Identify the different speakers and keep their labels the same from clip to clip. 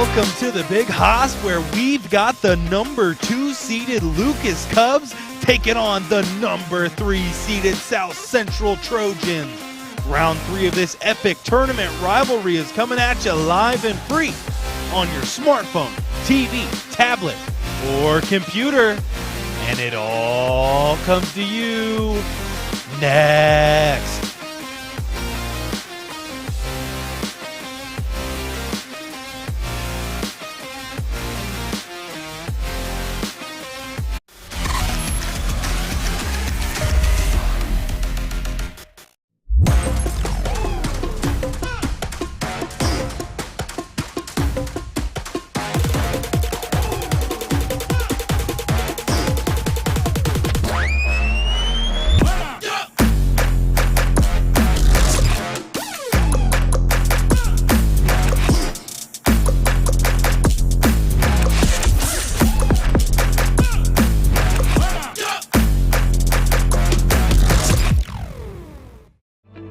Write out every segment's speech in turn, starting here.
Speaker 1: welcome to the Big Hoss, where we've got the number 2 seeded Lucas Cubs taking on the number 3 seeded South Central Trojans. Round 3 of this epic tournament rivalry is coming at you live and free on your smartphone, TV, tablet, or computer. And it all comes to you next.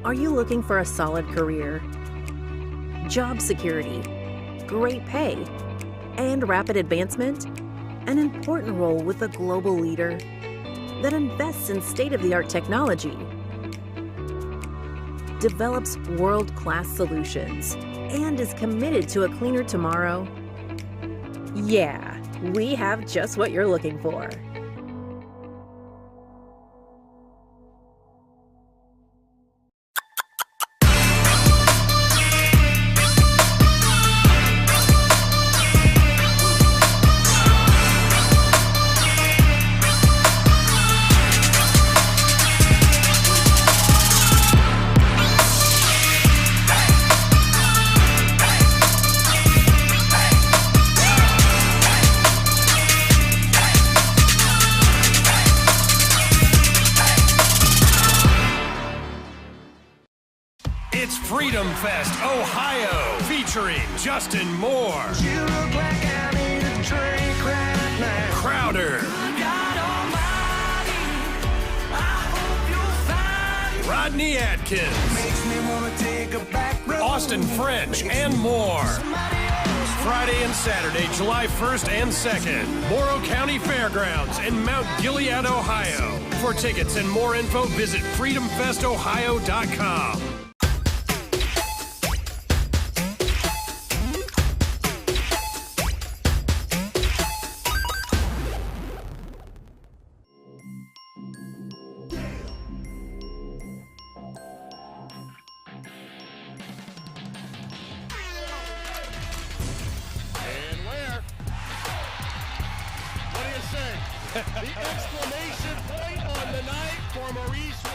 Speaker 2: Are you looking for a solid career, job security, great pay, and rapid advancement? An important role with a global leader that invests in state-of-the-art technology, develops world-class solutions, and is committed to a cleaner tomorrow? Yeah, we have just what you're looking for.
Speaker 3: It's Freedom Fest, Ohio, featuring Justin Moore,
Speaker 4: You look like I need a drink right now.
Speaker 3: Crowder,
Speaker 4: God Almighty, I hope you'll find
Speaker 3: Rodney Atkins,
Speaker 4: makes me wanna take a back road.
Speaker 3: Austin French, and more. Friday and Saturday, July 1st and 2nd, Morrow County Fairgrounds in Mount Gilead, Ohio. For tickets and more info, visit freedomfestohio.com.
Speaker 5: The exclamation point on the night for Maurice Ware.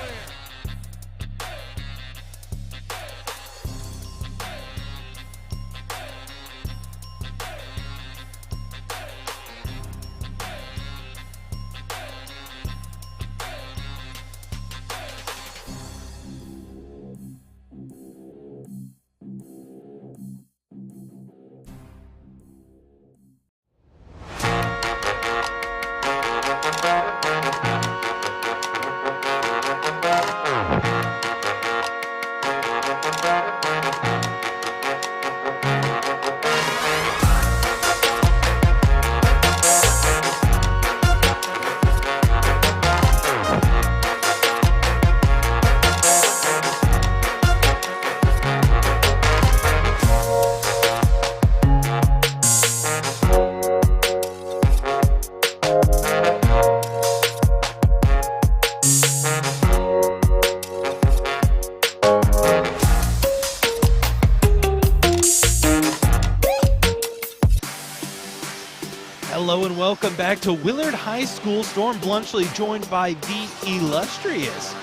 Speaker 1: Hello and welcome back to Willard High School. Storm Blunchley joined by the illustrious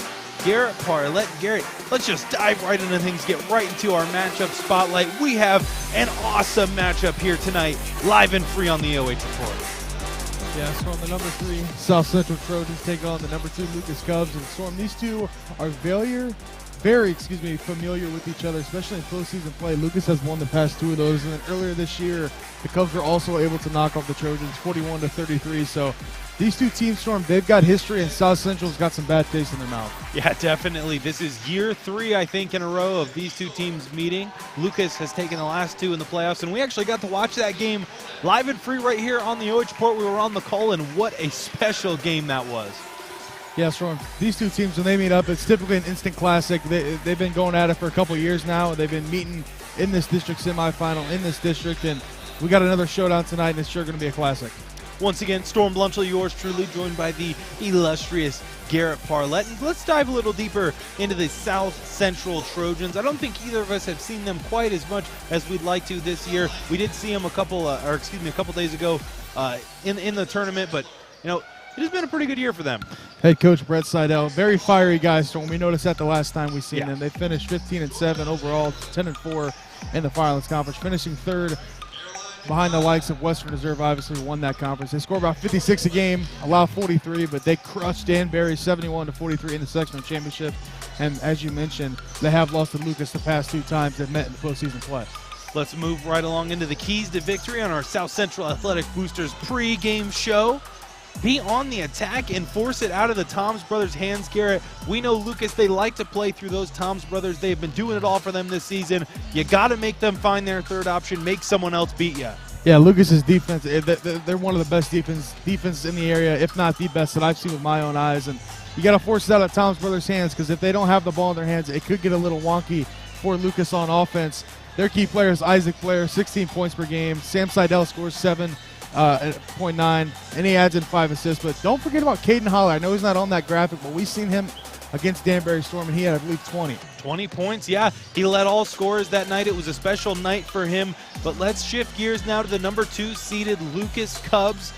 Speaker 1: Garrett Parlett. Garrett, let's just dive right into things, get right into our matchup spotlight. We have an awesome matchup here tonight, live and free on the OH.Report.
Speaker 6: Yeah, Storm, the number 3 South Central Trojans take on the number 2 Lucas Cubs. And Storm, these two are very familiar with each other, especially in postseason play. Lucas has won the past 2 of those, and then earlier this year, the Cubs were also able to knock off the Trojans 41-33. So these two teams, Storm, they've got history, and South Central's got some bad taste in their mouth.
Speaker 1: Yeah, definitely. This is year 3, I think, in a row of these two teams meeting. Lucas has taken the last 2 in the playoffs, and we actually got to watch that game live and free right here on the OH.Report. We were on the call, and what a special game that was.
Speaker 6: Yeah, Storm, these two teams, when they meet up, it's typically an instant classic. They've been going at it for a couple years now. They've been meeting in this district semifinal, in this district, and we got another showdown tonight, and it's sure going to be a classic.
Speaker 1: Once again, Storm Blumshall, yours truly, joined by the illustrious Garrett Parlett. And let's dive a little deeper into the South Central Trojans. I don't think either of us have seen them quite as much as we'd like to this year. We did see them a couple days ago in the tournament, but you know, it has been a pretty good year for them.
Speaker 6: Head coach Brett Seidel, very fiery guys. Storm. We noticed that the last time we seen them. They finished 15-7 overall, 10-4 in the Finals Conference, finishing third behind the likes of Western Reserve. Obviously won that conference. They score about 56 a game, allow 43, but they crushed Danbury 71-43 in the sectional championship. And as you mentioned, they have lost to Lucas the past 2 times they've met in the postseason play.
Speaker 1: Let's move right along into the keys to victory on our South Central Athletic Boosters pre-game show. Be on the attack and force it out of the Toms brothers' hands, Garrett. We know Lucas, they like to play through those Toms brothers. They've been doing it all for them this season. You got to make them find their third option, make someone else beat you.
Speaker 6: Yeah, Lucas's defense, they're one of the best defenses in the area, if not the best that I've seen with my own eyes. And you got to force it out of Toms brothers' hands, because if they don't have the ball in their hands, it could get a little wonky for Lucas on offense. Their key player is Isaac Blair, 16 points per game. Sam Seidel scores 7.9, and he adds in 5 assists. But don't forget about Caden Holler. I know he's not on that graphic, but we've seen him against Danbury Storm, and he had, I believe, 20.
Speaker 1: 20 points, yeah. He led all scorers that night. It was a special night for him. But let's shift gears now to the number 2 seeded Lucas Cubs.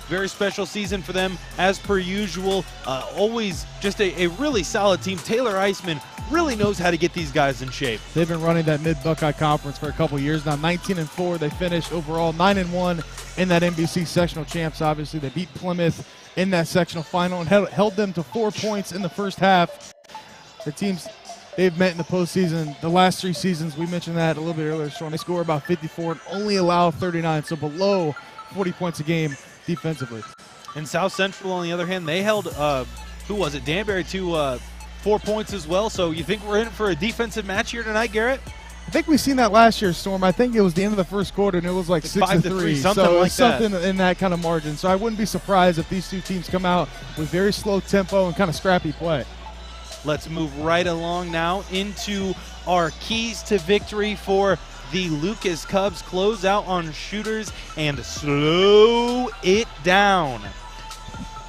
Speaker 1: Very special season for them, as per usual. Always just a really solid team. Taylor Eisman really knows how to get these guys in shape.
Speaker 6: They've been running that Mid-Buckeye Conference for a couple years now. 19-4. They finished overall 9-1 in that NBC sectional champs. Obviously, they beat Plymouth in that sectional final and held them to 4 points in the first half. The teams they've met in the postseason, the last 3 seasons, we mentioned that a little bit earlier, Sean. They score about 54 and only allow 39, so below 40 points a game defensively.
Speaker 1: And South Central, on the other hand, they held, Danbury to 4 points as well. So you think we're in for a defensive match here tonight, Garrett?
Speaker 6: I think we've seen that last year, Storm. I think it was the end of the first quarter, and it was like 6-3.
Speaker 1: Something
Speaker 6: so
Speaker 1: like
Speaker 6: something in that kind of margin. So I wouldn't be surprised if these two teams come out with very slow tempo and kind of scrappy play.
Speaker 1: Let's move right along now into our keys to victory for the Lucas Cubs. Close out on shooters and slow it down.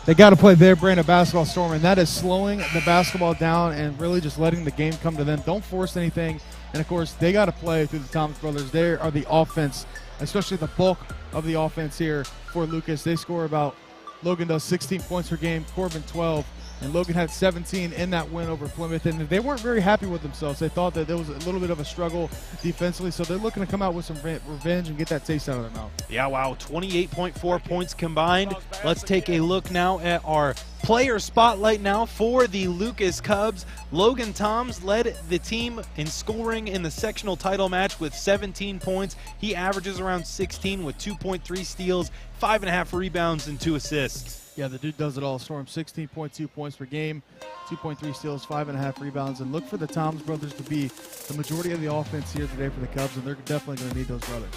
Speaker 6: They got to play their brand of basketball, Storm, and that is slowing the basketball down and really just letting the game come to them. Don't force anything. And, of course, they got to play through the Thomas brothers. They are the offense, especially the bulk of the offense here for Lucas. They score about – Logan does 16 points per game, Corbin 12. And Logan had 17 in that win over Plymouth, and they weren't very happy with themselves. They thought that there was a little bit of a struggle defensively, so they're looking to come out with some revenge and get that taste out of their mouth. Yeah,
Speaker 1: wow, 28.4 points combined. Let's take a look now at our player spotlight now for the Lucas Cubs. Logan Toms led the team in scoring in the sectional title match with 17 points. He averages around 16 with 2.3 steals, 5.5 rebounds, and 2 assists.
Speaker 6: Yeah, the dude does it all. Storm 16.2 points per game, 2.3 steals, 5.5 rebounds. And look for the Toms brothers to be the majority of the offense here today for the Cubs, and they're definitely going to need those brothers.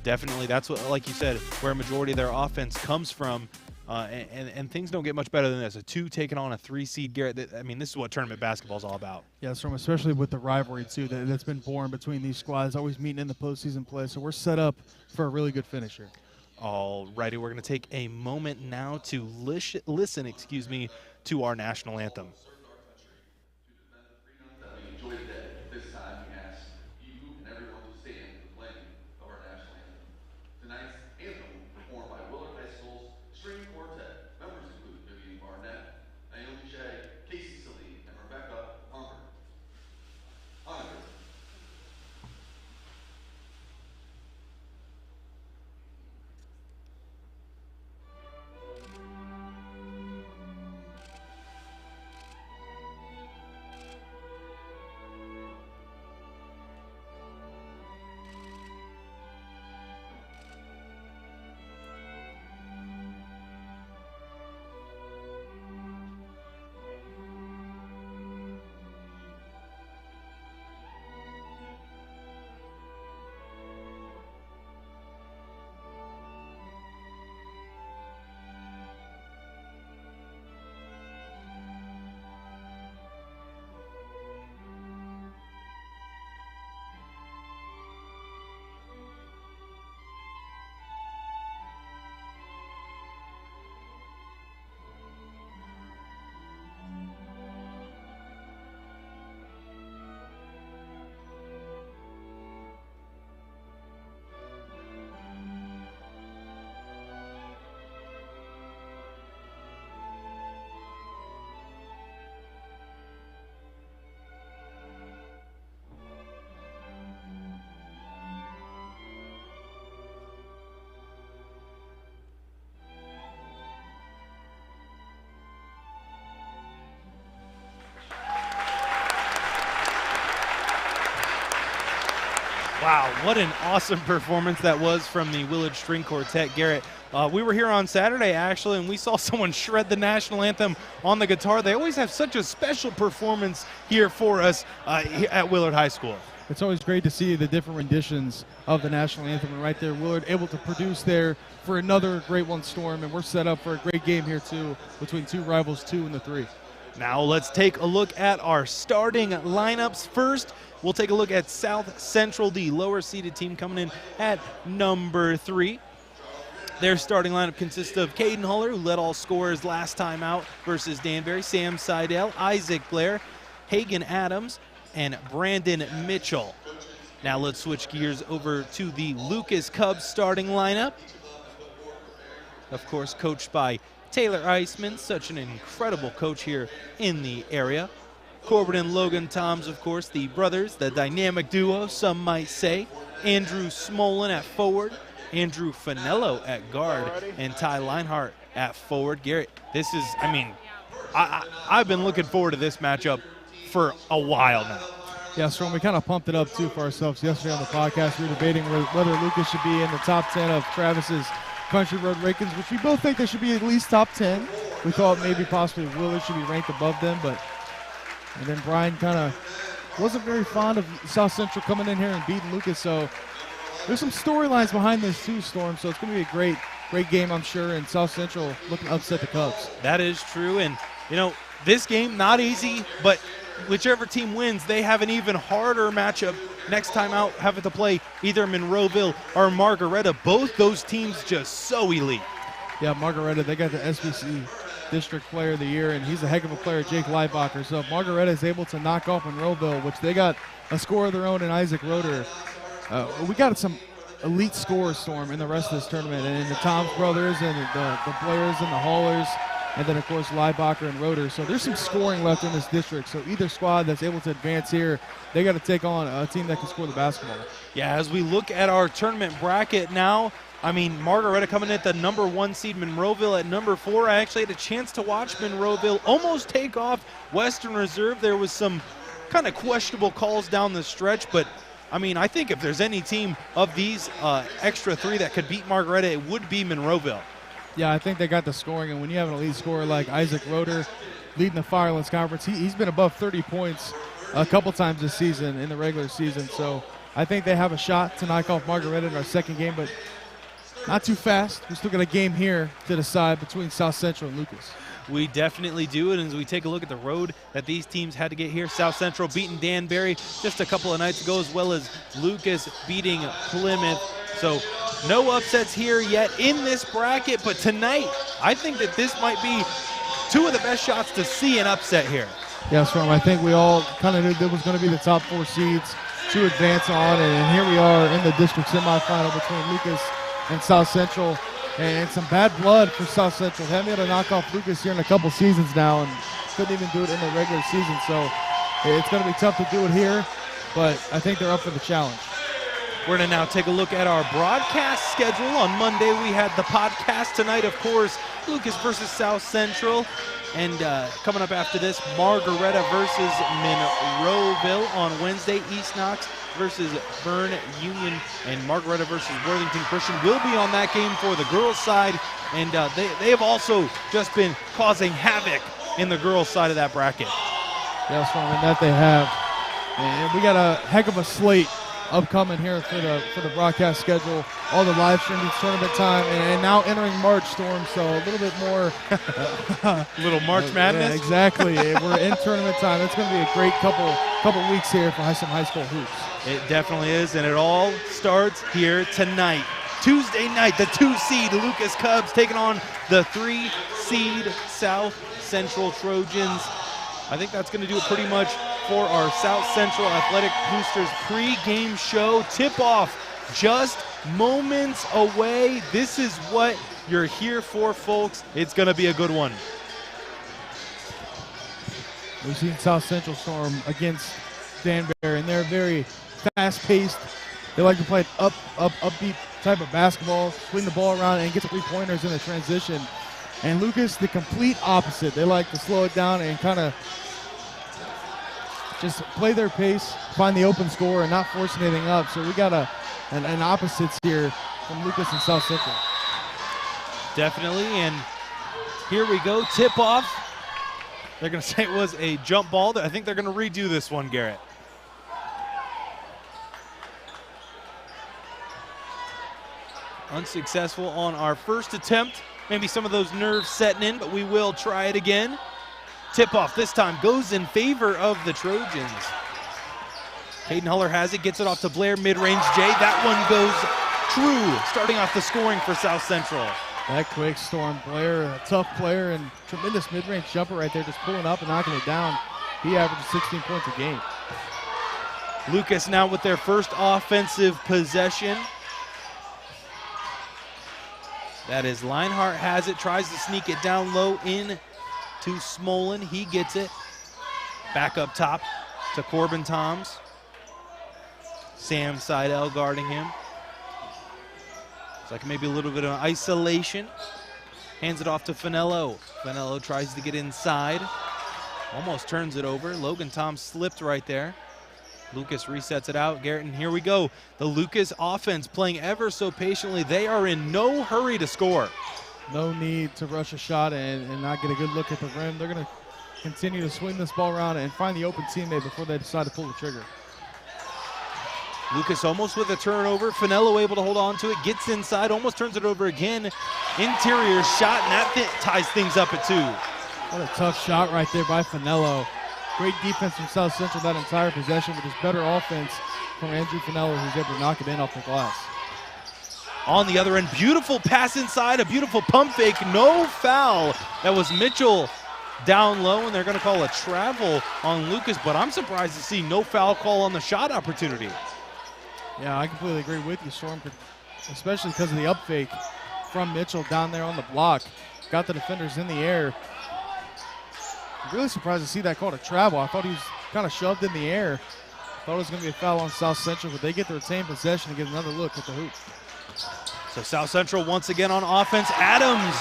Speaker 1: Definitely. That's what, like you said, where a majority of their offense comes from. And things don't get much better than this. A 2 taking on a 3 seed, Garrett. I mean, this is what tournament basketball is all about.
Speaker 6: Yeah, Storm, especially with the rivalry, too, that's been born between these squads, always meeting in the postseason play. So we're set up for a really good finish here.
Speaker 1: All righty, we're going to take a moment now to listen to our national anthem.
Speaker 7: That we enjoy today. This time we ask you and everyone to stand for the playing of our national anthem. Tonight's anthem performed by Willard High School's string quartet. Members include Vivian Barnett, Naomi Shea, Casey Celine, and Rebecca Hunger.
Speaker 1: Wow, what an awesome performance that was from the Willard String Quartet. Garrett, we were here on Saturday, actually, and we saw someone shred the national anthem on the guitar. They always have such a special performance here for us at Willard High School.
Speaker 6: It's always great to see the different renditions of the national anthem, and right there, Willard able to produce there for another great one, Storm, and we're set up for a great game here, too, between two rivals, 2 and the 3.
Speaker 1: Now let's take a look at our starting lineups. First, we'll take a look at South Central, the lower-seeded team coming in at number 3. Their starting lineup consists of Caden Huller, who led all scorers last time out versus Danbury, Sam Seidel, Isaac Blair, Hagan Adams, and Brandon Mitchell. Now let's switch gears over to the Lucas Cubs starting lineup. Of course, coached by Taylor Eisman, such an incredible coach here in the area. Corbin and Logan Toms, of course, the brothers, the dynamic duo, some might say. Andrew Smolin at forward, Andrew Finello at guard, and Ty Leinhart at forward. Garrett, this is, I mean, I've been looking forward to this matchup for a while now.
Speaker 6: Yeah, Storm, we kind of pumped it up, too, for ourselves yesterday on the podcast. We were debating whether Lucas should be in the top 10 of Travis's Country Road rankings, which we both think they should be at least top 10. We thought maybe possibly Willard should be ranked above them, and then Brian kind of wasn't very fond of South Central coming in here and beating Lucas, so there's some storylines behind this too, Storm, so it's going to be a great game, I'm sure, and South Central looking to upset the Cubs.
Speaker 1: That is true, and, you know, this game, not easy, but whichever team wins, they have an even harder matchup next time out, having to play either Monroeville or Margaretta. Both those teams just so elite.
Speaker 6: Yeah, Margaretta, they got the SBC District Player of the Year, and he's a heck of a player, Jake Leibacher. So if Margaretta is able to knock off Monroeville, which they got a score of their own in Isaac Roeder, we got some elite scores, Storm, in the rest of this tournament, and the Toms brothers and the Blairs and the Haulers, and then, of course, Leibacher and Roeder. So there's some scoring left in this district. So either squad that's able to advance here, they got to take on a team that can score the basketball.
Speaker 1: Yeah, as we look at our tournament bracket now, I mean, Margaretta coming in at the number 1 seed, Monroeville at number 4. I actually had a chance to watch Monroeville almost take off Western Reserve. There was some kind of questionable calls down the stretch, but I mean, I think if there's any team of these extra 3 that could beat Margaretta, it would be Monroeville.
Speaker 6: Yeah, I think they got the scoring, and when you have an elite scorer like Isaac Roeder leading the Firelands Conference, he's been above 30 points a couple times this season in the regular season. So I think they have a shot to knock off Margaretta in our second game, but not too fast. We still got a game here to decide between South Central and Lucas.
Speaker 1: We definitely do, and as we take a look at the road that these teams had to get here, South Central beating Danbury just a couple of nights ago, as well as Lucas beating Plymouth. So no upsets here yet in this bracket, but tonight I think that this might be 2 of the best shots to see an upset here.
Speaker 6: Yeah, Storm, I think we all kind of knew that was going to be the top 4 seeds to advance on, and here we are in the district semifinal between Lucas and South Central, and some bad blood for South Central. Having able to knock off Lucas here in a couple seasons now, and couldn't even do it in the regular season, so it's going to be tough to do it here, but I think they're up for the challenge.
Speaker 1: We're going to now take a look at our broadcast schedule. On Monday, we had the podcast. Tonight, of course, Lucas versus South Central. And coming up after this, Margaretta versus Monroeville. On Wednesday, East Knox versus Bern Union. And Margaretta versus Worthington Christian will be on that game for the girls' side. And they have also just been causing havoc in the girls' side of that bracket.
Speaker 6: Yeah, Storm, and that they have. And we got a heck of a slate upcoming here for the broadcast schedule, all the live streaming tournament time, and now entering March, Storm, so a little bit more
Speaker 1: little March Madness.
Speaker 6: Yeah, exactly. We're in tournament time. It's going to be a great couple weeks here for some high school hoops.
Speaker 1: It definitely is, and it all starts here tonight. Tuesday night, the 2 seed Lucas Cubs taking on the 3 seed South Central Trojans. I think that's going to do it pretty much for our South Central Athletic Boosters pre-game show. Tip-off just moments away. This is what you're here for, folks. It's going to be a good one.
Speaker 6: We've seen South Central Storm against Danbury, and they're very fast-paced. They like to play an upbeat type of basketball, swing the ball around, and get 3-pointers in the transition. And Lucas, the complete opposite. They like to slow it down and kind of just play their pace, find the open score, and not force anything up. So we got an opposites here from Lucas and South Central.
Speaker 1: Definitely, and here we go, tip off. They're going to say it was a jump ball. I think they're going to redo this one, Garrett. Unsuccessful on our first attempt. Maybe some of those nerves setting in, but we will try it again. Tip-off this time goes in favor of the Trojans. Caden Huller has it, gets it off to Blair, mid-range J. That one goes true, starting off the scoring for South Central.
Speaker 6: That quick storm, Blair, a tough player and tremendous mid-range jumper right there, just pulling up and knocking it down. He averages 16 points a game.
Speaker 1: Lucas now with their first offensive possession. That is Leinhart has it, tries to sneak it down low in to Smolin. He gets it. Back up top to Corbin Toms. Sam Seidel guarding him. It's like maybe a little bit of isolation. Hands it off to Finello. Finello tries to get inside. Almost turns it over. Logan Toms slipped right there. Lucas resets it out. Garrett, and here we go. The Lucas offense playing ever so patiently. They are in no hurry to score.
Speaker 6: No need to rush a shot and not get a good look at the rim. They're going to continue to swing this ball around and find the open teammate before they decide to pull the trigger.
Speaker 1: Lucas almost with a turnover. Finello able to hold on to it. Gets inside, almost turns it over again. Interior shot, and that ties things up at 2.
Speaker 6: What a tough shot right there by Finello. Great defense from South Central that entire possession, but just better offense from Andrew Finello, who's able to knock it in off the glass.
Speaker 1: On the other end, beautiful pass inside, a beautiful pump fake, no foul. That was Mitchell down low, and they're going to call a travel on Lucas, but I'm surprised to see no foul call on the shot opportunity.
Speaker 6: Yeah, I completely agree with you, Storm, especially because of the up fake from Mitchell down there on the block. Got the defenders in the air. I'm really surprised to see that called a travel. I thought he was kind of shoved in the air. Thought it was going to be a foul on South Central, but they get the retained possession and get another look at the hoop.
Speaker 1: So South Central once again on offense. Adams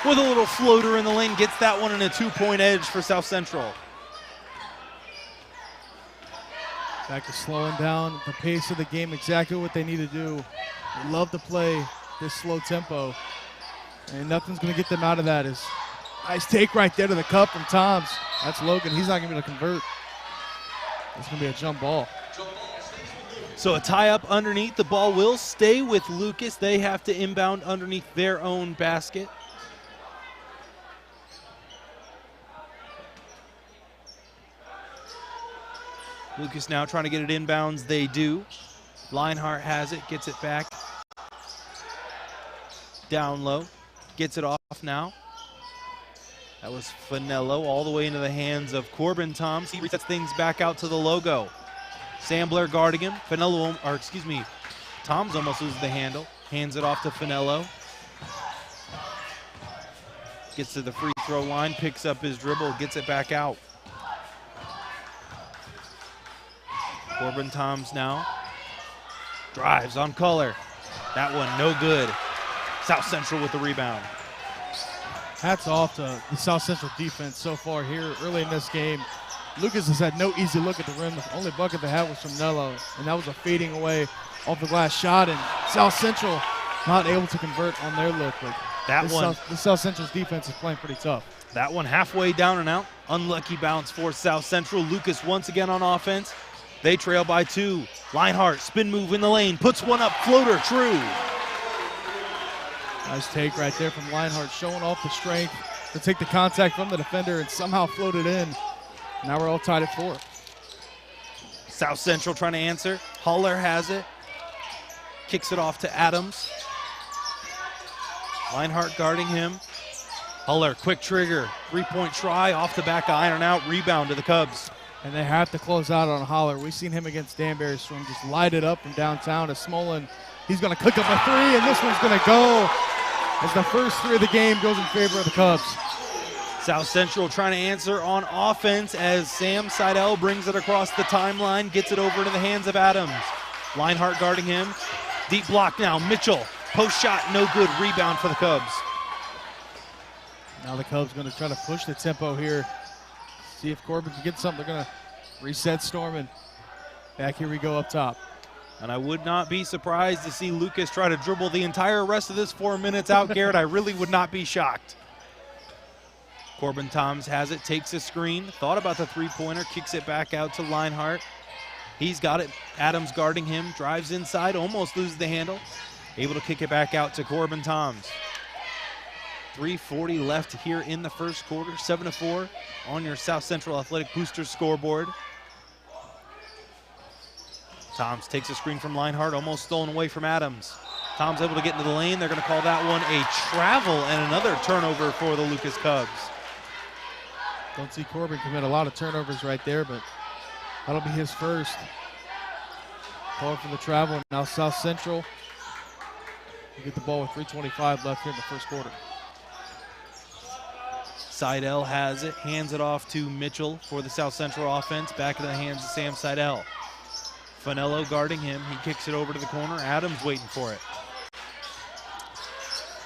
Speaker 1: with a little floater in the lane, gets that one in a 2-point edge for South Central.
Speaker 6: Back to slowing down the pace of the game, exactly what they need to do. They love to play this slow tempo, and nothing's going to get them out of that. Is nice take right there to the cup from Toms. That's Logan. He's not going to be able to convert. It's going to be a jump ball.
Speaker 1: So a tie up underneath. The ball will stay with Lucas. They have to inbound underneath their own basket. Lucas now trying to get it inbounds. They do. Leinhart has it, gets it back. Down low, gets it off now. That was Finello all the way into the hands of Corbin Toms. He resets things back out to the logo. Sam Blair guarding him. Toms almost loses the handle. Hands it off to Finello. Gets to the free throw line, picks up his dribble, gets it back out. Corbin Toms now. Drives on color. That one no good. South Central with the rebound.
Speaker 6: Hats off to the South Central defense so far here early in this game. Lucas has had no easy look at the rim. The only bucket they had was from Nello, and that was a fading away off the glass shot, and South Central not able to convert on their look. But the South Central's defense is playing pretty tough.
Speaker 1: That one halfway down and out. Unlucky bounce for South Central. Lucas once again on offense. They trail by 2. Leinhart, spin move in the lane, puts one up, floater, true.
Speaker 6: Nice take right there from Leinhart, showing off the strength to take the contact from the defender and somehow float it in. Now we're all tied at 4.
Speaker 1: South Central trying to answer. Huller has it. Kicks it off to Adams. Leinhart guarding him. Huller, quick trigger. 3-point try, off the back of iron out. Rebound to the Cubs.
Speaker 6: And they have to close out on Holler. We've seen him against Danbury Storm just light it up from downtown to Smolin. He's going to cook up a 3, and this one's going to go as the first 3 of the game goes in favor of the Cubs.
Speaker 1: South Central trying to answer on offense as Sam Seidel brings it across the timeline, gets it over to the hands of Adams. Leinhart guarding him. Deep block now. Mitchell, post shot, no good. Rebound for the Cubs.
Speaker 6: Now the Cubs going to try to push the tempo here. See if Corbin can get something. They're going to Reset Stormin. Back here we go up top.
Speaker 1: And I would not be surprised to see Lucas try to dribble the entire rest of this 4 minutes out, Garrett. I really would not be shocked. Corbin Toms has it, takes a screen, thought about the three-pointer, kicks it back out to Leinhart. He's got it. Adams guarding him, drives inside, almost loses the handle. Able to kick it back out to Corbin Toms. 3:40 left here in the first quarter, 7-4 on your South Central Athletic Boosters scoreboard. Toms takes a screen from Leinhart, almost stolen away from Adams. Toms able to get into the lane. They're going to call that one a travel and another turnover for the Lucas Cubs.
Speaker 6: Don't see Corbin commit a lot of turnovers right there, but that'll be his first. Call for the travel. Now South Central will get the ball with 3:25 left here in the first quarter.
Speaker 1: Seidel has it, hands it off to Mitchell for the South Central offense. Back into the hands of Sam Seidel. Finello guarding him. He kicks it over to the corner. Adams waiting for it.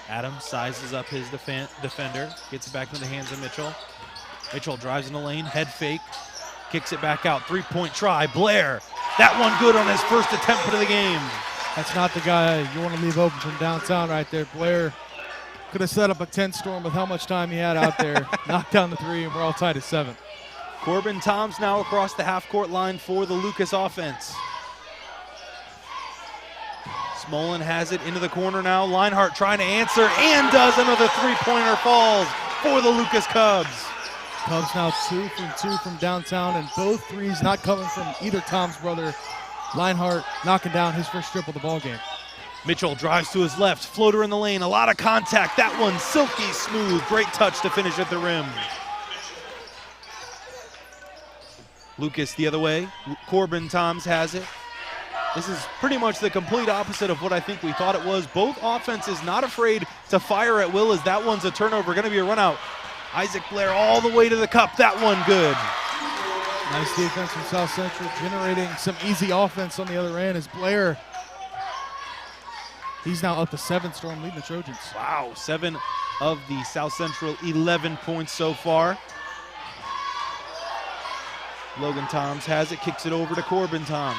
Speaker 1: Adams sizes up his defender. Gets it back into the hands of Mitchell. Mitchell drives in the lane. Head fake. Kicks it back out. Three-point try. Blair. That one good on his first attempt of the game.
Speaker 6: That's not the guy you want to leave open from downtown right there. Blair could have set up a 10 storm with how much time he had out there. Knocked down the three, and we're all tied at 7.
Speaker 1: Corbin Toms now across the half-court line for the Lucas offense. Smolin has it into the corner now. Leinhart trying to answer and does. Another three-pointer falls for the Lucas Cubs.
Speaker 6: Cubs now 2 from 2 from downtown, and both threes not coming from either Tom's brother. Leinhart knocking down his first triple of the ball game.
Speaker 1: Mitchell drives to his left, floater in the lane, a lot of contact. That one silky smooth, great touch to finish at the rim. Lucas the other way. Corbin Toms has it. This is pretty much the complete opposite of what I think we thought it was. Both offenses not afraid to fire at will, as that one's a turnover, going to be a run out. Isaac Blair all the way to the cup, that one good.
Speaker 6: Nice defense from South Central, generating some easy offense on the other end as Blair, he's now up to 7 storm, leading the Trojans.
Speaker 1: Wow, 7 of the South Central 11 points so far. Logan Toms has it, kicks it over to Corbin Toms.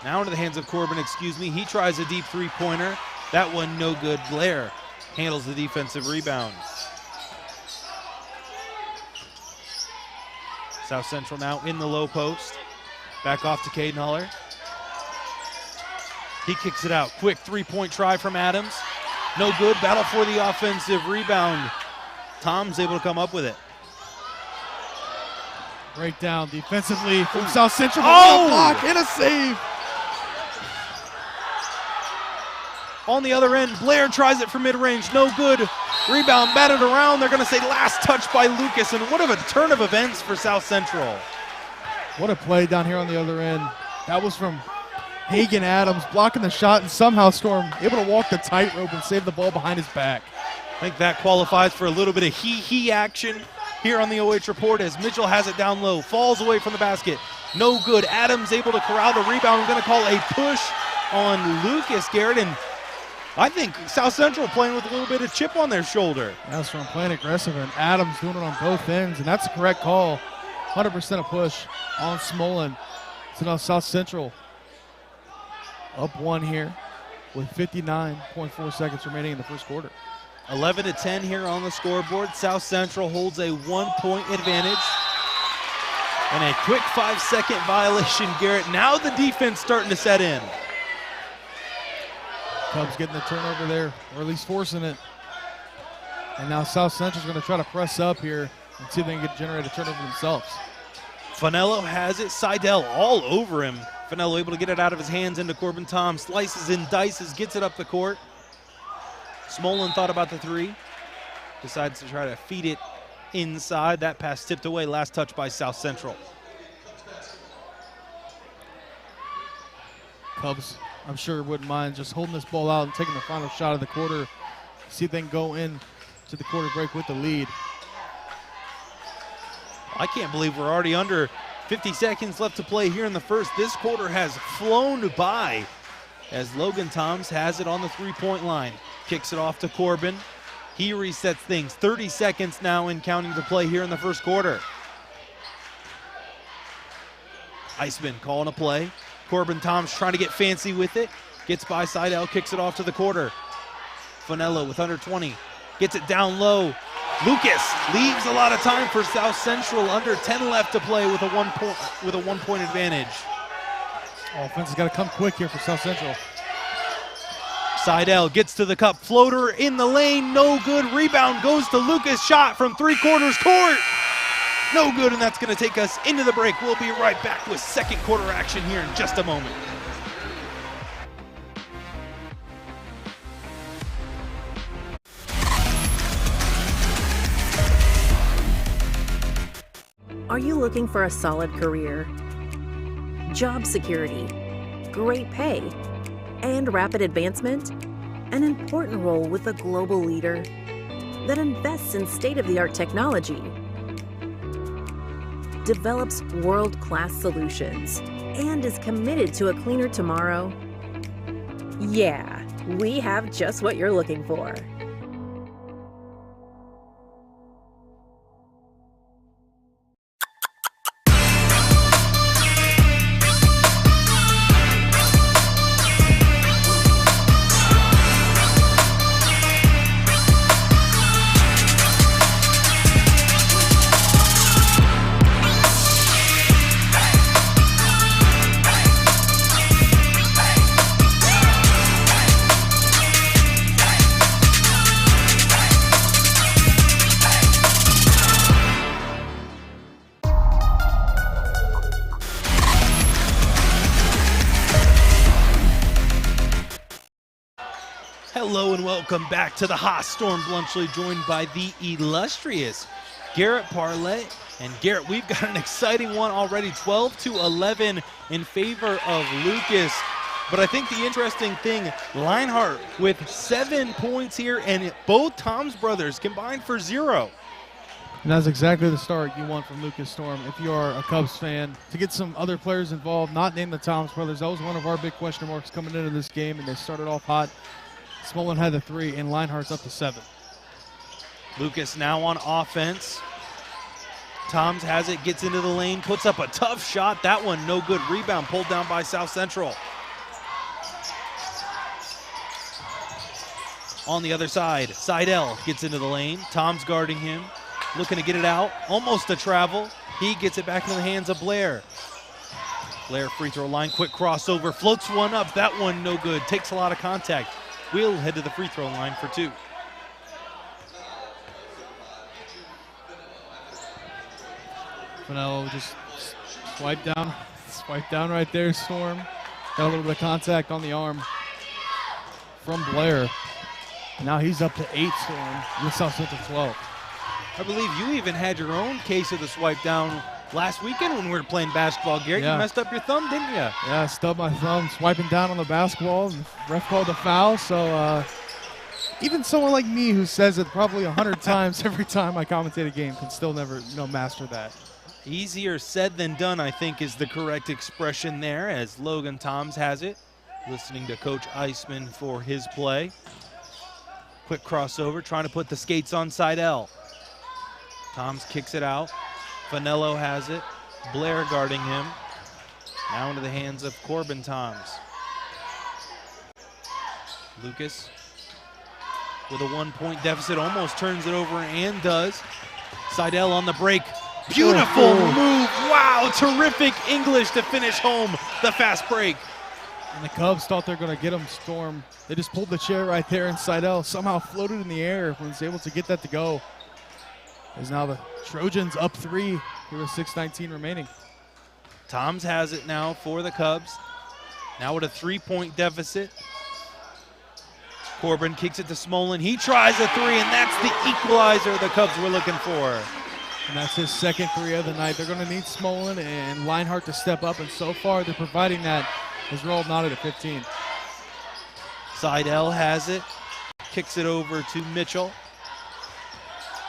Speaker 1: Now into the hands of Corbin, he tries a deep three-pointer. That one no good. Blair handles the defensive rebound. South Central now in the low post. Back off to Caden Huller. He kicks it out. Quick three-point try from Adams. No good. Battle for the offensive rebound. Tom's able to come up with it.
Speaker 6: Breakdown defensively from South Central.
Speaker 1: Oh!
Speaker 6: Block and a save.
Speaker 1: On the other end, Blair tries it from mid-range. No good. Rebound batted around. They're going to say last touch by Lucas. And what a turn of events for South Central.
Speaker 6: What a play down here on the other end. That was from Hagan Adams blocking the shot, and somehow Storm able to walk the tightrope and save the ball behind his back.
Speaker 1: I think that qualifies for a little bit of he action here on the OH.Report as Mitchell has it down low, falls away from the basket. No good. Adams able to corral the rebound. I'm going to call a push on Lucas, Garrett, and I think South Central playing with a little bit of chip on their shoulder.
Speaker 6: That's from playing aggressive, and Adams doing it on both ends, and that's the correct call. 100% a push on Smolin. So now South Central up 1 here with 59.4 seconds remaining in the first quarter.
Speaker 1: 11-10 here on the scoreboard. South Central holds a 1-point advantage. And a quick 5-second violation, Garrett. Now the defense starting to set in.
Speaker 6: Cubs getting the turnover there, or at least forcing it. And now South Central's going to try to press up here and see if they can generate a turnover themselves.
Speaker 1: Finello has it. Seidel all over him. Finello able to get it out of his hands into Corbin Tom. Slices and dices, gets it up the court. Smolin thought about the three. Decides to try to feed it inside. That pass tipped away. Last touch by South Central.
Speaker 6: Cubs, I'm sure, wouldn't mind just holding this ball out and taking the final shot of the quarter. See if they can go in to the quarter break with the lead.
Speaker 1: I can't believe we're already under 50 seconds left to play here in the first. This quarter has flown by as Logan Toms has it on the three-point line. Kicks it off to Corbin. He resets things. 30 seconds now and counting to play here in the first quarter. Iceman calling a play. Corbin Toms trying to get fancy with it. Gets by Seidel, kicks it off to the quarter. Finello with under 20. Gets it down low. Lucas leaves a lot of time for South Central. Under 10 left to play with a 1 point advantage.
Speaker 6: Offense has got to come quick here for South Central.
Speaker 1: Seidel gets to the cup. Floater in the lane. No good. Rebound goes to Lucas. Shot from 3/4 court. No good, and that's going to take us into the break. We'll be right back with second quarter action here in just a moment.
Speaker 2: Are you looking for a solid career, job security, great pay, and rapid advancement? An important role with a global leader that invests in state-of-the-art technology, develops world-class solutions, and is committed to a cleaner tomorrow? Yeah, we have just what you're looking for.
Speaker 1: Hello and welcome back to the Haas Storm Blunchley, joined by the illustrious Garrett Parlett. And Garrett, we've got an exciting one already, 12-11 in favor of Lucas. But I think the interesting thing, Leinhardt with 7 points here, and both Tom's brothers combined for 0.
Speaker 6: And that's exactly the start you want from Lucas Storm if you are a Cubs fan. To get some other players involved, not name the Toms brothers, that was one of our big question marks coming into this game, and they started off hot. Smolin had the 3, and Leinhardt's up to 7.
Speaker 1: Lucas now on offense. Toms has it, gets into the lane, puts up a tough shot. That one no good. Rebound pulled down by South Central. On the other side, Seidel gets into the lane. Toms guarding him, looking to get it out. Almost a travel. He gets it back into the hands of Blair. Blair free throw line, quick crossover, floats one up. That one no good. Takes a lot of contact. We'll head to the free throw line for 2.
Speaker 6: Finello just swipe down right there, Storm. Got a little bit of contact on the arm from Blair. Now he's up to 8, Storm, with South Central 12.
Speaker 1: I believe you even had your own case of the swipe down last weekend when we were playing basketball, Garrett.
Speaker 6: Yeah.
Speaker 1: You messed up your thumb, didn't you?
Speaker 6: Yeah, I stubbed my thumb swiping down on the basketball, and the ref called a foul. So even someone like me who says it probably 100 times every time I commentate a game can still never, master that.
Speaker 1: Easier said than done, I think, is the correct expression there, as Logan Toms has it. Listening to Coach Iceman for his play. Quick crossover, trying to put the skates on Seidel. Toms kicks it out. Finello has it. Blair guarding him. Now into the hands of Corbin Toms. Lucas with a 1 point deficit, almost turns it over and does. Seidel on the break. Beautiful move. Wow, terrific English to finish home the fast break.
Speaker 6: And the Cubs thought they were going to get him, Storm. They just pulled the chair right there, and Seidel somehow floated in the air when he's able to get that to go. As now the Trojans up 3 here with 6:19 remaining.
Speaker 1: Toms has it now for the Cubs. Now with a 3 point deficit. Corbin kicks it to Smolin. He tries a 3, and that's the equalizer the Cubs were looking for.
Speaker 6: And that's his second 3 of the night. They're going to need Smolin and Leinhardt to step up, and so far they're providing that as Roll nodded at 15.
Speaker 1: Seidel has it. Kicks it over to Mitchell.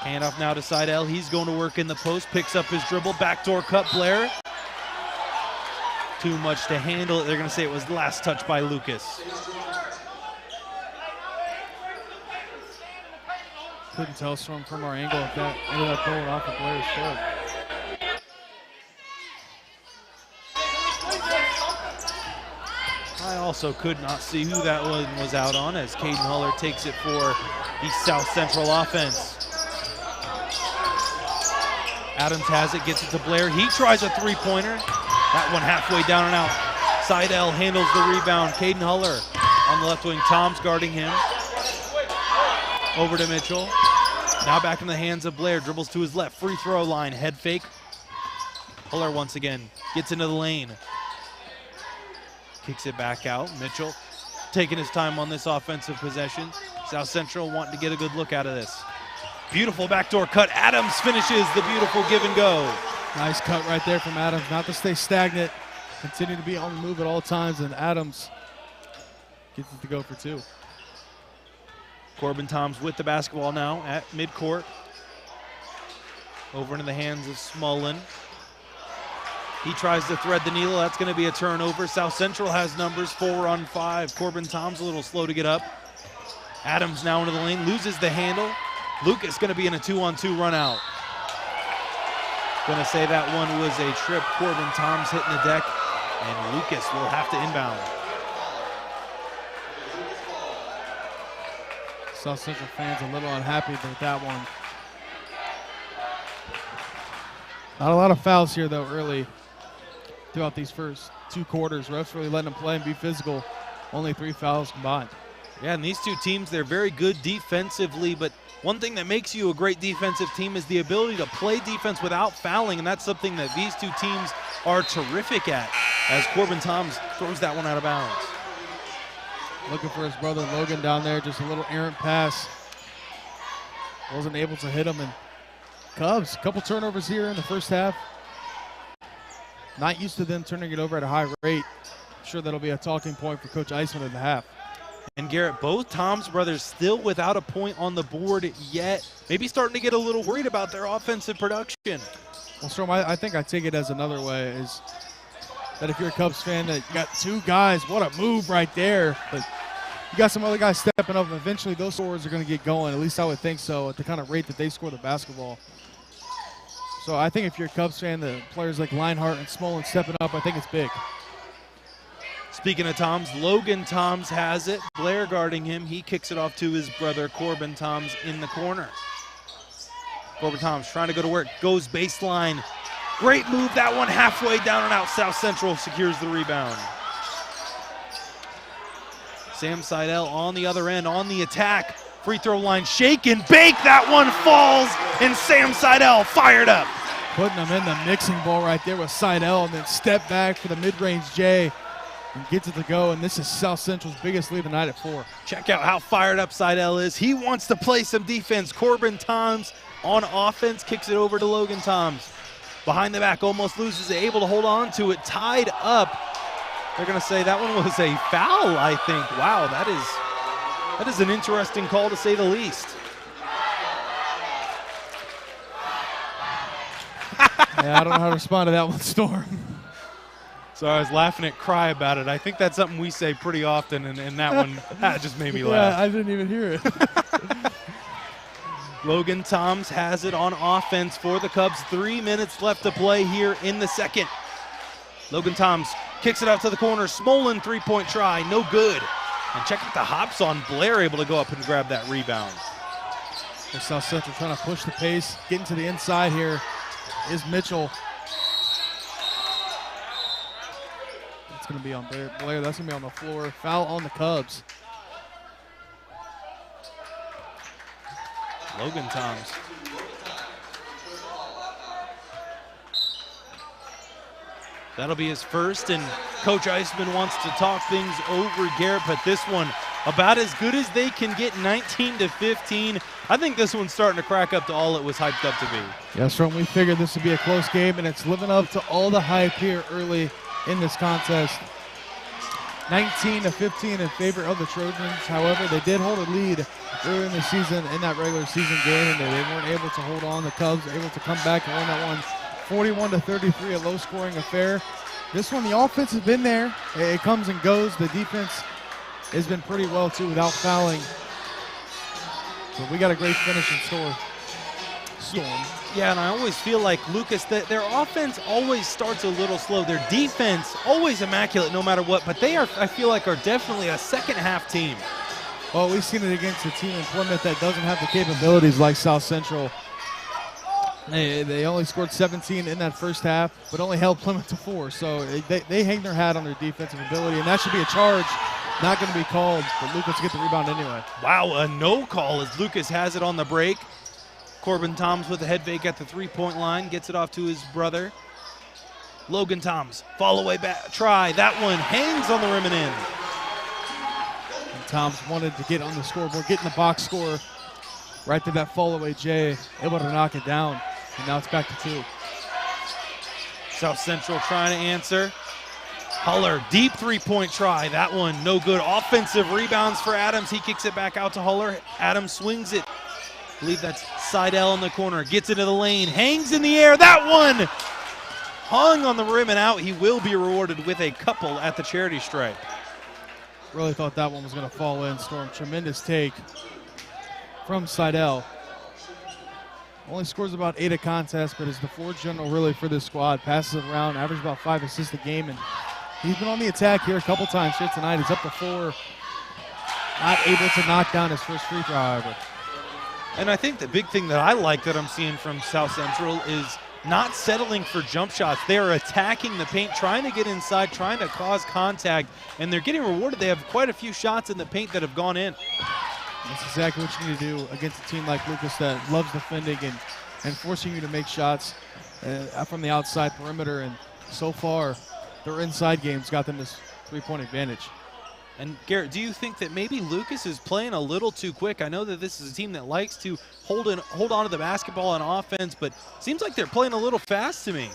Speaker 1: Handoff now to Seidel. He's going to work in the post. Picks up his dribble. Backdoor cut, Blair. Too much to handle it. They're going to say it was last touch by Lucas.
Speaker 6: Couldn't tell Storm from our angle if that ended up going off of Blair's foot.
Speaker 1: I also could not see who that one was out on as Caden Huller takes it for the South Central offense. Adams has it, gets it to Blair. He tries a three-pointer. That one halfway down and out. Seidel handles the rebound. Caden Huller on the left wing. Tom's guarding him. Over to Mitchell. Now back in the hands of Blair. Dribbles to his left. Free throw line. Head fake. Huller once again gets into the lane. Kicks it back out. Mitchell taking his time on this offensive possession. South Central wanting to get a good look out of this. Beautiful backdoor cut. Adams finishes the beautiful give and go.
Speaker 6: Nice cut right there from Adams. Not to stay stagnant. Continue to be on the move at all times, and Adams gets it to go for two.
Speaker 1: Corbin Toms with the basketball now at midcourt. Over into the hands of Smullen. He tries to thread the needle. That's going to be a turnover. South Central has numbers 4 on 5. Corbin Toms a little slow to get up. Adams now into the lane, loses the handle. Lucas going to be in a 2-on-2 run out. Going to say that one was a trip. Corbin Toms hitting the deck, and Lucas will have to inbound.
Speaker 6: South Central fans a little unhappy with that one. Not a lot of fouls here, though, early throughout these first 2 quarters. Refs really letting them play and be physical. Only 3 fouls combined.
Speaker 1: Yeah, and these two teams, they're very good defensively, but one thing that makes you a great defensive team is the ability to play defense without fouling, and that's something that these two teams are terrific at, as Corbin Toms throws that one out of bounds.
Speaker 6: Looking for his brother Logan down there, just a little errant pass. Wasn't able to hit him, and Cubs, a couple turnovers here in the first half. Not used to them turning it over at a high rate. I'm sure that'll be a talking point for Coach Eisman in the half.
Speaker 1: And Garrett, both Toms brothers still without a point on the board yet. Maybe starting to get a little worried about their offensive production.
Speaker 6: Well, Storm, I think I take it as another way is that if you're a Cubs fan, that you got 2 guys, what a move right there. But you got some other guys stepping up, and eventually those scores are going to get going. At least I would think so at the kind of rate that they score the basketball. So I think if you're a Cubs fan, the players like Leinhart and Smolin stepping up, I think it's big.
Speaker 1: Speaking of Toms, Logan Toms has it. Blair guarding him. He kicks it off to his brother, Corbin Toms, in the corner. Corbin Toms trying to go to work. Goes baseline. Great move. That one halfway down and out. South Central secures the rebound. Sam Seidel on the other end, on the attack. Free throw line, shake and bake. That one falls, and Sam Seidel fired up.
Speaker 6: Putting them in the mixing bowl right there with Seidel, and then step back for the mid-range J. And gets it to go, and this is South Central's biggest lead of the night at 4.
Speaker 1: Check out how fired up Seidel is. He wants to play some defense. Corbin Toms on offense, kicks it over to Logan Toms. Behind the back, almost loses it, able to hold on to it, tied up. They're going to say that one was a foul, I think. Wow, that is an interesting call to say the least.
Speaker 6: Yeah, I don't know how to respond to that one, Storm.
Speaker 1: So I was laughing at Cry about it. I think that's something we say pretty often, and that one that just made me laugh.
Speaker 6: Yeah, I didn't even hear it.
Speaker 1: Logan Toms has it on offense for the Cubs. 3 minutes left to play here in the second. Logan Toms kicks it out to the corner. Smolin three-point try, no good. And check out the hops on Blair, able to go up and grab that rebound.
Speaker 6: South Central trying to push the pace, getting to the inside here is Mitchell. Going to be on Blair. That's going to be on the floor. Foul on the Cubs.
Speaker 1: Logan Toms. That'll be his first, and Coach Eisman wants to talk things over, Garrett, but this one about as good as they can get, 19-15. I think this one's starting to crack up to all it was hyped up to be.
Speaker 6: Yes, Ron, we figured this would be a close game, and it's living up to all the hype here early in this contest. 19-15 in favor of the Trojans. However, they did hold a lead earlier in the season in that regular season game, and they weren't able to hold on. The Cubs able to come back and win that one 41-33, a low-scoring affair. This one, the offense has been there. It comes and goes. The defense has been pretty well, too, without fouling. So we got a great finish in store. Storm.
Speaker 1: Yeah, and I always feel like, Lucas, that their offense always starts a little slow. Their defense, always immaculate no matter what, but they are, I feel like, are definitely a second-half team.
Speaker 6: Well, we've seen it against a team in Plymouth that doesn't have the capabilities like South Central. They only scored 17 in that first half, but only held Plymouth to 4. So they hang their hat on their defensive ability, and that should be a charge. Not going to be called, but Lucas will get the rebound anyway.
Speaker 1: Wow, a no call as Lucas has it on the break. Corbin Toms with a head fake at the three-point line, gets it off to his brother. Logan Toms, fall away back, try. That one hangs on the rim and in.
Speaker 6: And Toms wanted to get on the scoreboard, get in the box score. Right to that fall away Jay, able to knock it down. And now it's back to 2.
Speaker 1: South Central trying to answer. Huller, deep three-point try. That one, no good. Offensive rebounds for Adams. He kicks it back out to Huller. Adams swings it. I believe that's Seidel in the corner. Gets into the lane. Hangs in the air. That one hung on the rim and out. He will be rewarded with a couple at the charity stripe.
Speaker 6: Really thought that one was going to fall in. Storm, tremendous take from Seidel. Only scores about 8 a contest, but is the floor general really for this squad. Passes it around, average about 5 assists a game, and he's been on the attack here a couple times here tonight. He's up to 4. Not able to knock down his first free throw, however.
Speaker 1: And I think the big thing that I like that I'm seeing from South Central is not settling for jump shots. They are attacking the paint, trying to get inside, trying to cause contact, and they're getting rewarded. They have quite a few shots in the paint that have gone in.
Speaker 6: That's exactly what you need to do against a team like Lucas that loves defending and forcing you to make shots from the outside perimeter. And so far, their inside game's got them this three-point advantage.
Speaker 1: And Garrett, do you think that maybe Lucas is playing a little too quick? I know that this is a team that likes to hold on to the basketball on offense, but it seems like they're playing a little fast to me.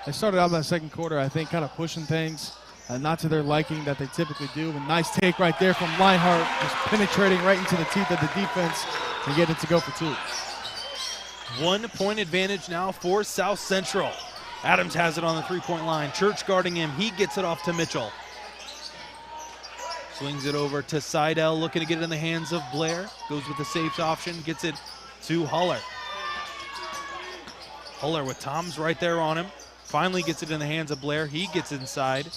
Speaker 6: They started out that second quarter, I think, kind of pushing things, not to their liking that they typically do. A nice take right there from Leinhart, just penetrating right into the teeth of the defense and getting it to go for 2.
Speaker 1: 1 point advantage now for South Central. Adams has it on the three-point line. Church guarding him. He gets it off to Mitchell. Swings it over to Seidel, looking to get it in the hands of Blair. Goes with the safe option, gets it to Huller. Huller with Toms right there on him. Finally gets it in the hands of Blair. He gets inside.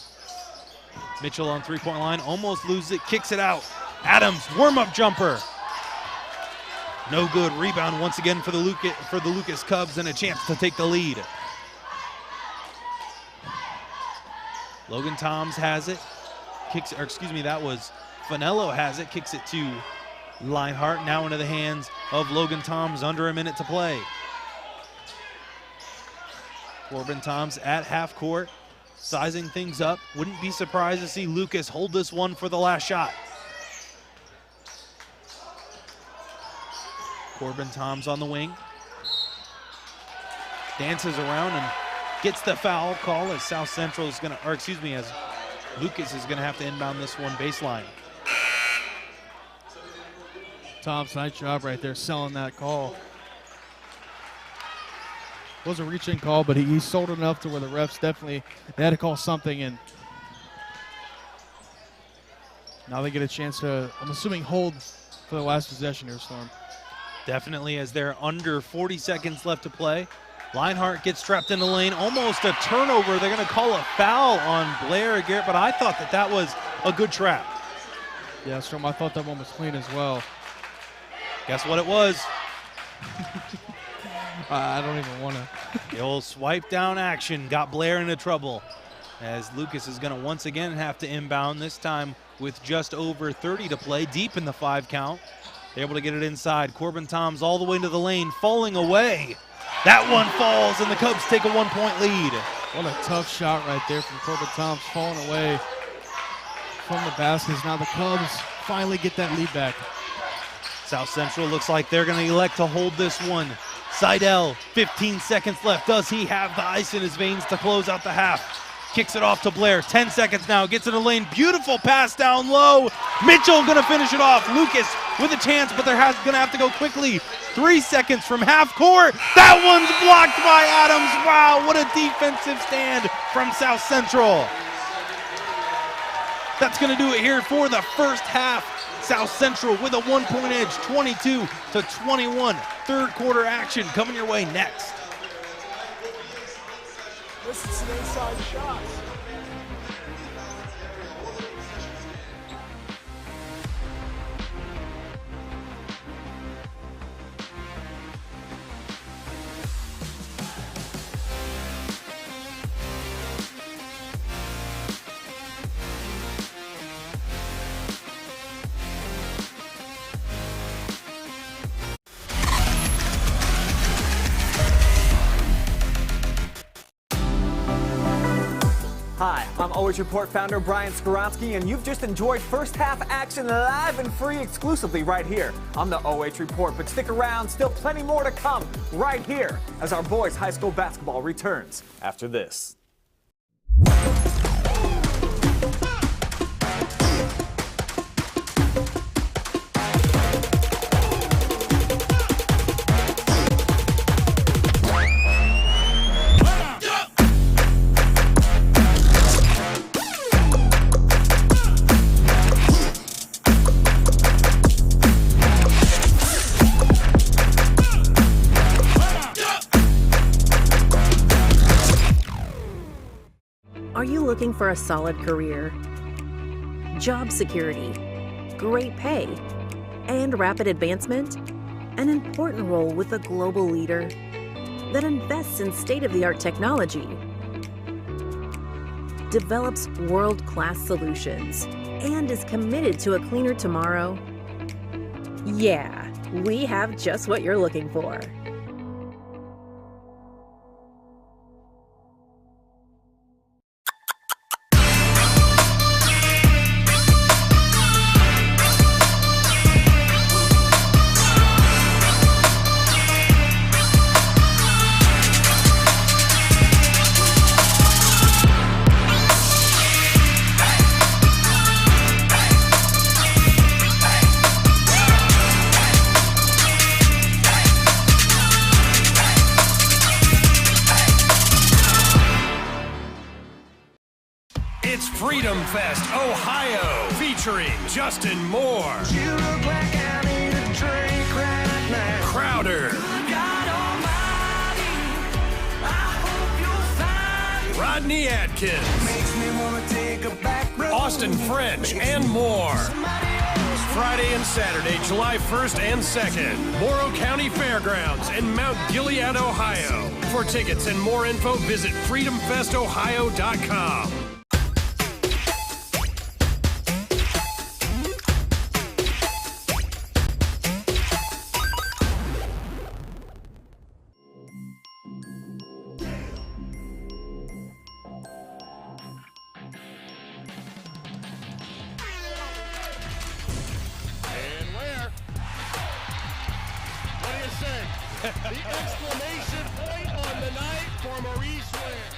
Speaker 1: Mitchell on three-point line, almost loses it, kicks it out. Adams, warm-up jumper. No good. Rebound once again for the Lucas Cubs and a chance to take the lead. Logan Toms has it. That was Finello has it, kicks it to Leinhart, now into the hands of Logan Toms, under a minute to play. Corbin Toms at half court, sizing things up. Wouldn't be surprised to see Lucas hold this one for the last shot. Corbin Toms on the wing. Dances around and gets the foul call as South Central is as Lucas is going to have to inbound this one baseline.
Speaker 6: Tom's nice job right there selling that call. Was a reaching call, but he sold enough to where the refs definitely had to call something, and now they get a chance to, I'm assuming, hold for the last possession here, Storm.
Speaker 1: Definitely, as they're under 40 seconds left to play. Leinhart gets trapped in the lane, almost a turnover. They're going to call a foul on Blair Garrett, but I thought that was a good trap.
Speaker 6: Yeah, Storm, I thought that one was clean as well.
Speaker 1: Guess what it was?
Speaker 6: I don't even want to.
Speaker 1: The old swipe down action got Blair into trouble, as Lucas is going to once again have to inbound, this time with just over 30 to play, deep in the 5 count. They're able to get it inside. Corbin Toms all the way into the lane, falling away. That one falls, and the Cubs take a 1-point lead.
Speaker 6: What a tough shot right there from Corbin Toms, falling away from the baskets. Now the Cubs finally get that lead back.
Speaker 1: South Central looks like they're going to elect to hold this one. Seidel, 15 seconds left. Does he have the ice in his veins to close out the half? Kicks it off to Blair. 10 seconds now. Gets in the lane. Beautiful pass down low. Mitchell going to finish it off. Lucas with a chance, but they're going to have to go quickly. 3 seconds from half court. That one's blocked by Adams. Wow, what a defensive stand from South Central. That's going to do it here for the first half. South Central with a 1-point edge, 22-21. Third quarter action coming your way next.
Speaker 5: This is an inside shot.
Speaker 8: Hi, I'm OH.Report founder Brian Skoronsky, and you've just enjoyed first half action live and free exclusively right here on the OH.Report. But stick around, still plenty more to come right here as our boys high school basketball returns after this.
Speaker 2: Are you looking for a solid career, job security, great pay, and rapid advancement? An important role with a global leader that invests in state-of-the-art technology, develops world-class solutions, and is committed to a cleaner tomorrow? Yeah, we have just what you're looking for.
Speaker 3: It's Freedom Fest Ohio, featuring Justin Moore,
Speaker 4: You look like I need a drink right now.
Speaker 3: Crowder,
Speaker 4: God Almighty, I hope you'll find
Speaker 3: Rodney Atkins,
Speaker 4: makes me wanna take a back road.
Speaker 3: Austin French, and more. Friday and Saturday, July 1st and 2nd, Morrow County Fairgrounds in Mount Gilead, Ohio. For tickets and more info, visit freedomfestohio.com.
Speaker 5: And where? What do you say? The exclamation point on the night for Maurice Ware.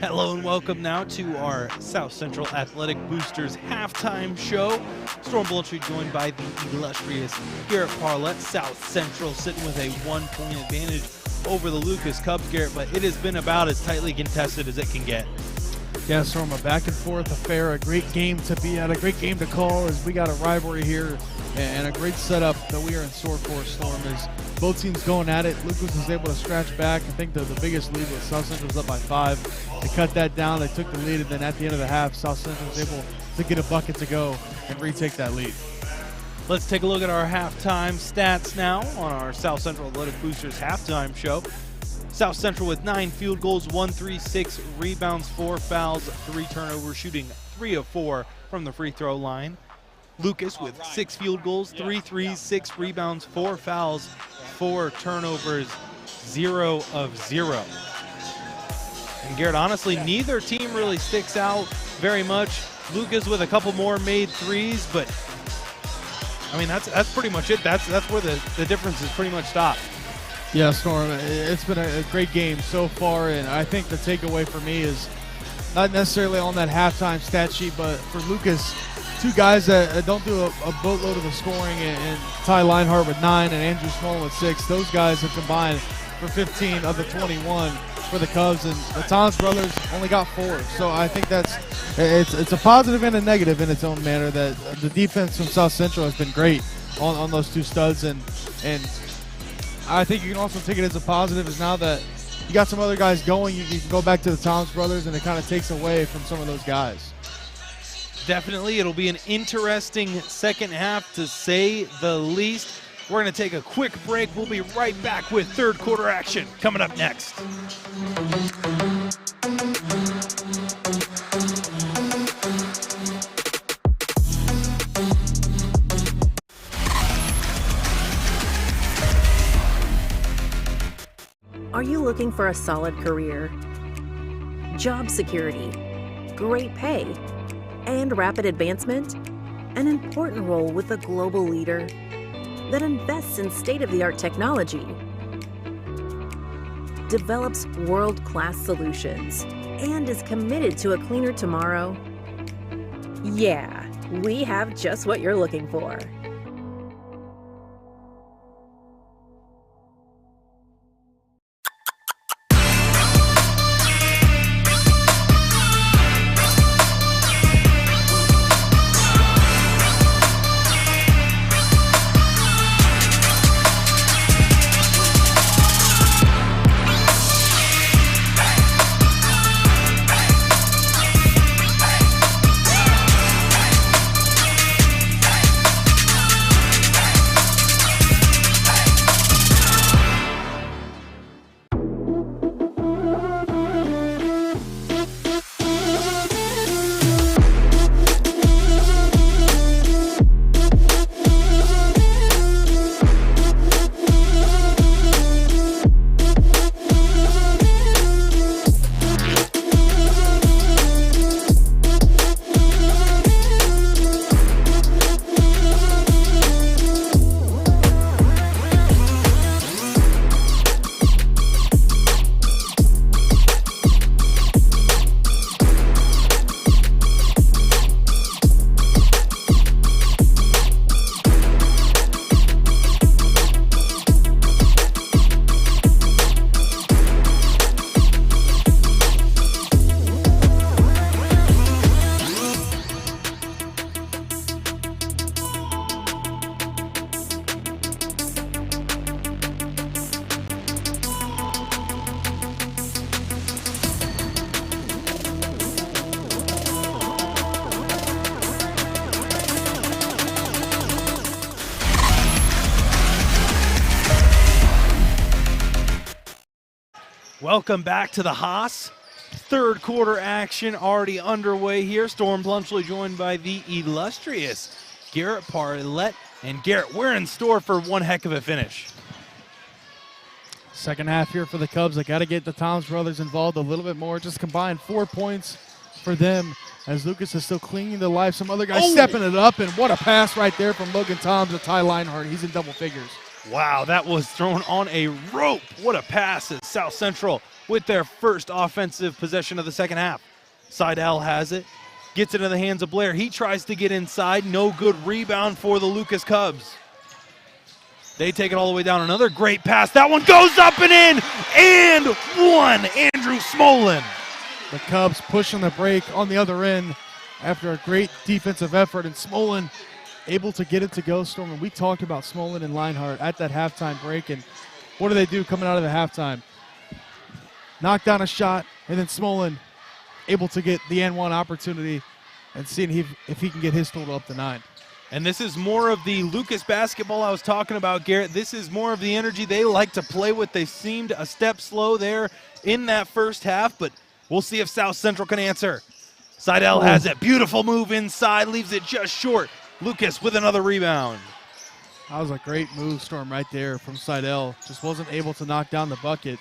Speaker 1: Hello and welcome now to our South Central Athletic Boosters halftime show. Storm Bulletry joined by the illustrious Garrett Parlett. South Central sitting with a 1-point advantage over the Lucas Cubs, Garrett, but it has been about as tightly contested as it can get.
Speaker 6: Yeah, Storm, a back and forth affair, a great game to be at, a great game to call as we got a rivalry here and a great setup that we are in store for, Storm, as both teams going at it. Lucas was able to scratch back. I think the biggest lead was South Central was up by 5. They cut that down, they took the lead, and then at the end of the half, South Central was able to get a bucket to go and retake that lead.
Speaker 1: Let's take a look at our halftime stats now on our South Central Athletic Boosters halftime show. South Central with 9 field goals, 1 3 6 rebounds, 4 fouls, 3 turnovers, shooting 3 of 4 from the free throw line. Lucas with 6 field goals, 3 threes, 6 rebounds, 4 fouls, 4 turnovers, 0 of 0. And Garrett, honestly, neither team really sticks out very much. Lucas with a couple more made threes, but I mean that's pretty much it. That's where the difference is pretty much stopped.
Speaker 6: Yeah, Storm, it's been a great game so far, and I think the takeaway for me is not necessarily on that halftime stat sheet, but for Lucas, 2 guys that don't do a boatload of the scoring, and Ty Leinhart with 9 and Andrew Small with 6. Those guys have combined for 15 of the 21 for the Cubs, and the Thomas brothers only got 4. So I think it's a positive and a negative in its own manner that the defense from South Central has been great on those 2 studs, and I think you can also take it as a positive is now that you got some other guys going, you can go back to the Thomas brothers, and it kind of takes away from some of those guys.
Speaker 1: Definitely, it'll be an interesting second half to say the least. We're going to take a quick break. We'll be right back with third quarter action coming up next.
Speaker 2: Are you looking for a solid career, job security, great pay, and rapid advancement? An important role with a global leader that invests in state-of-the-art technology, develops world-class solutions, and is committed to a cleaner tomorrow? Yeah, we have just what you're looking for.
Speaker 1: Welcome back to the Haas. Third quarter action already underway here. Storm Plumsley joined by the illustrious Garrett Parlett. And Garrett, we're in store for one heck of a finish.
Speaker 6: Second half here for the Cubs. They got to get the Thomas brothers involved a little bit more. Just combined 4 points for them as Lucas is still clinging to life. Some other guys stepping it up, and what a pass right there from Logan Toms to Ty Leinhart. He's in double figures.
Speaker 1: Wow, that was thrown on a rope. What a pass as South Central with their first offensive possession of the second half. Seidel has it, gets it in the hands of Blair. He tries to get inside. No good rebound for the Lucas Cubs. They take it all the way down. Another great pass. That one goes up and in, and one. Andrew Smolin.
Speaker 6: The Cubs pushing the break on the other end after a great defensive effort, and Smolin able to get it to go, Storm. And we talked about Smolin and Leinhardt at that halftime break, and what do they do coming out of the halftime? Knock down a shot, and then Smolin able to get the N1 opportunity and seeing if he can get his total up to 9.
Speaker 1: And this is more of the Lucas basketball I was talking about, Garrett. This is more of the energy they like to play with. They seemed a step slow there in that first half, but we'll see if South Central can answer. Seidel has it. Beautiful move inside, leaves it just short. Lucas with another rebound.
Speaker 6: That was a great move, Storm, right there from Seidel. Just wasn't able to knock down the bucket.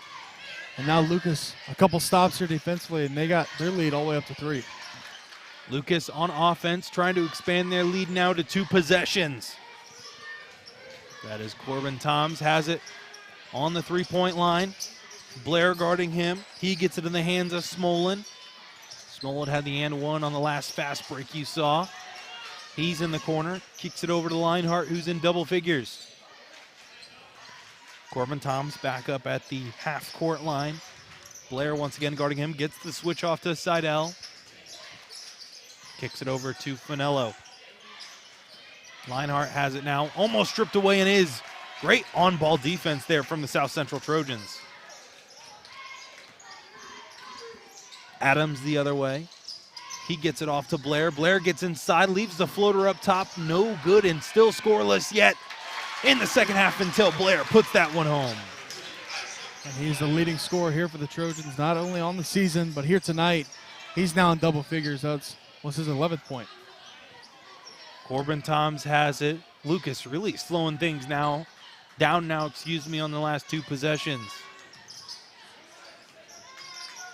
Speaker 6: And now Lucas, a couple stops here defensively, and they got their lead all the way up to 3.
Speaker 1: Lucas on offense, trying to expand their lead now to 2 possessions. That is Corbin Toms, has it on the 3-point line. Blair guarding him. He gets it in the hands of Smolin. Smolin had the and one on the last fast break you saw. He's in the corner, kicks it over to Leinhardt, who's in double figures. Corbin Toms back up at the half-court line. Blair once again guarding him, gets the switch off to Seidel. Kicks it over to Finello. Leinhardt has it now, almost stripped away and is. Great on-ball defense there from the South Central Trojans. Adams the other way. He gets it off to Blair. Blair gets inside, leaves the floater up top. No good and still scoreless yet in the second half until Blair puts that one home.
Speaker 6: And he's the leading scorer here for the Trojans, not only on the season, but here tonight. He's now in double figures. That's his 11th point.
Speaker 1: Corbin Toms has it. Lucas really slowing things down now, on the last 2 possessions.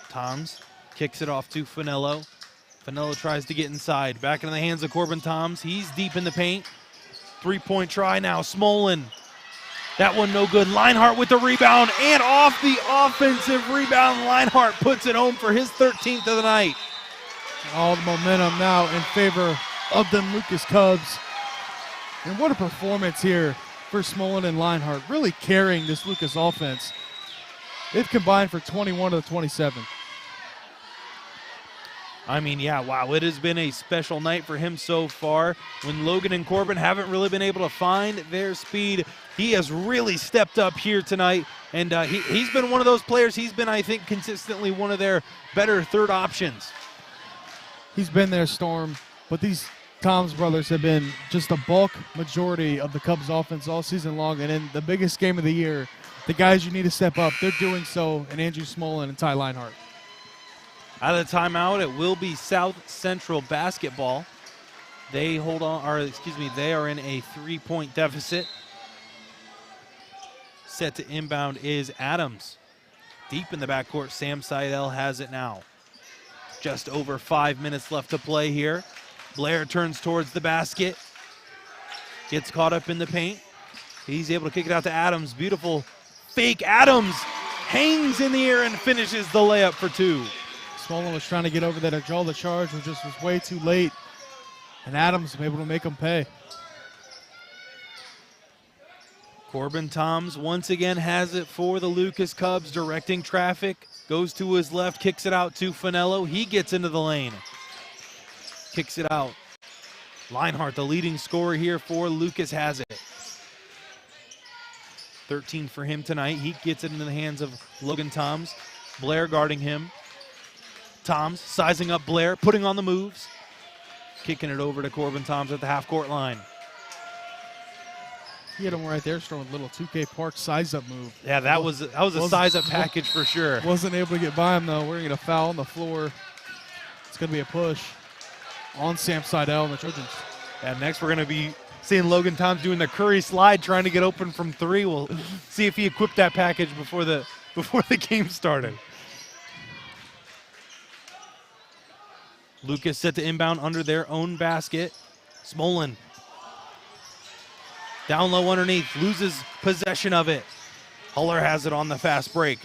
Speaker 1: Toms kicks it off to Finello. Finello tries to get inside. Back into the hands of Corbin Toms. He's deep in the paint. 3-point try now. Smolin. That one no good. Leinhardt with the rebound, and off the offensive rebound, Leinhardt puts it home for his 13th of the night.
Speaker 6: All the momentum now in favor of the Lucas Cubs. And what a performance here for Smolin and Leinhardt, really carrying this Lucas offense. They've combined for 21 of the 27.
Speaker 1: I mean, yeah, wow, it has been a special night for him so far. When Logan and Corbin haven't really been able to find their speed, he has really stepped up here tonight, and he's been one of those players. He's been, I think, consistently one of their better third options.
Speaker 6: He's been there, Storm, but these Toms brothers have been just the bulk majority of the Cubs offense all season long, and in the biggest game of the year, the guys you need to step up, they're doing so, and Andrew Smolin and Ty Leinhardt.
Speaker 1: Out of the timeout, it will be South Central basketball. They they are in a 3-point deficit. Set to inbound is Adams. Deep in the backcourt, Sam Seidel has it now. Just over 5 minutes left to play here. Blair turns towards the basket. Gets caught up in the paint. He's able to kick it out to Adams. Beautiful fake. Adams hangs in the air and finishes the layup for 2.
Speaker 6: Smolin was trying to get over there to draw the charge, but just was way too late. And Adams was able to make him pay.
Speaker 1: Corbin Toms once again has it for the Lucas Cubs, directing traffic. Goes to his left, kicks it out to Finello. He gets into the lane. Kicks it out. Leinhardt, the leading scorer here for Lucas, has it. 13 for him tonight. He gets it into the hands of Logan Toms. Blair guarding him. Toms sizing up Blair, putting on the moves. Kicking it over to Corbin Toms at the half-court line.
Speaker 6: He hit him right there, Storm, with a little 2K Park size-up move.
Speaker 1: Yeah, that was a size-up package for sure.
Speaker 6: Wasn't able to get by him, though. We're going to get a foul on the floor. It's going to be a push on Sam Seidel and the Trojans.
Speaker 1: And next we're going to be seeing Logan Toms doing the Curry slide, trying to get open from 3. We'll see if he equipped that package before the game started. Lucas set to inbound under their own basket. Smolin down low underneath, loses possession of it. Huller has it on the fast break.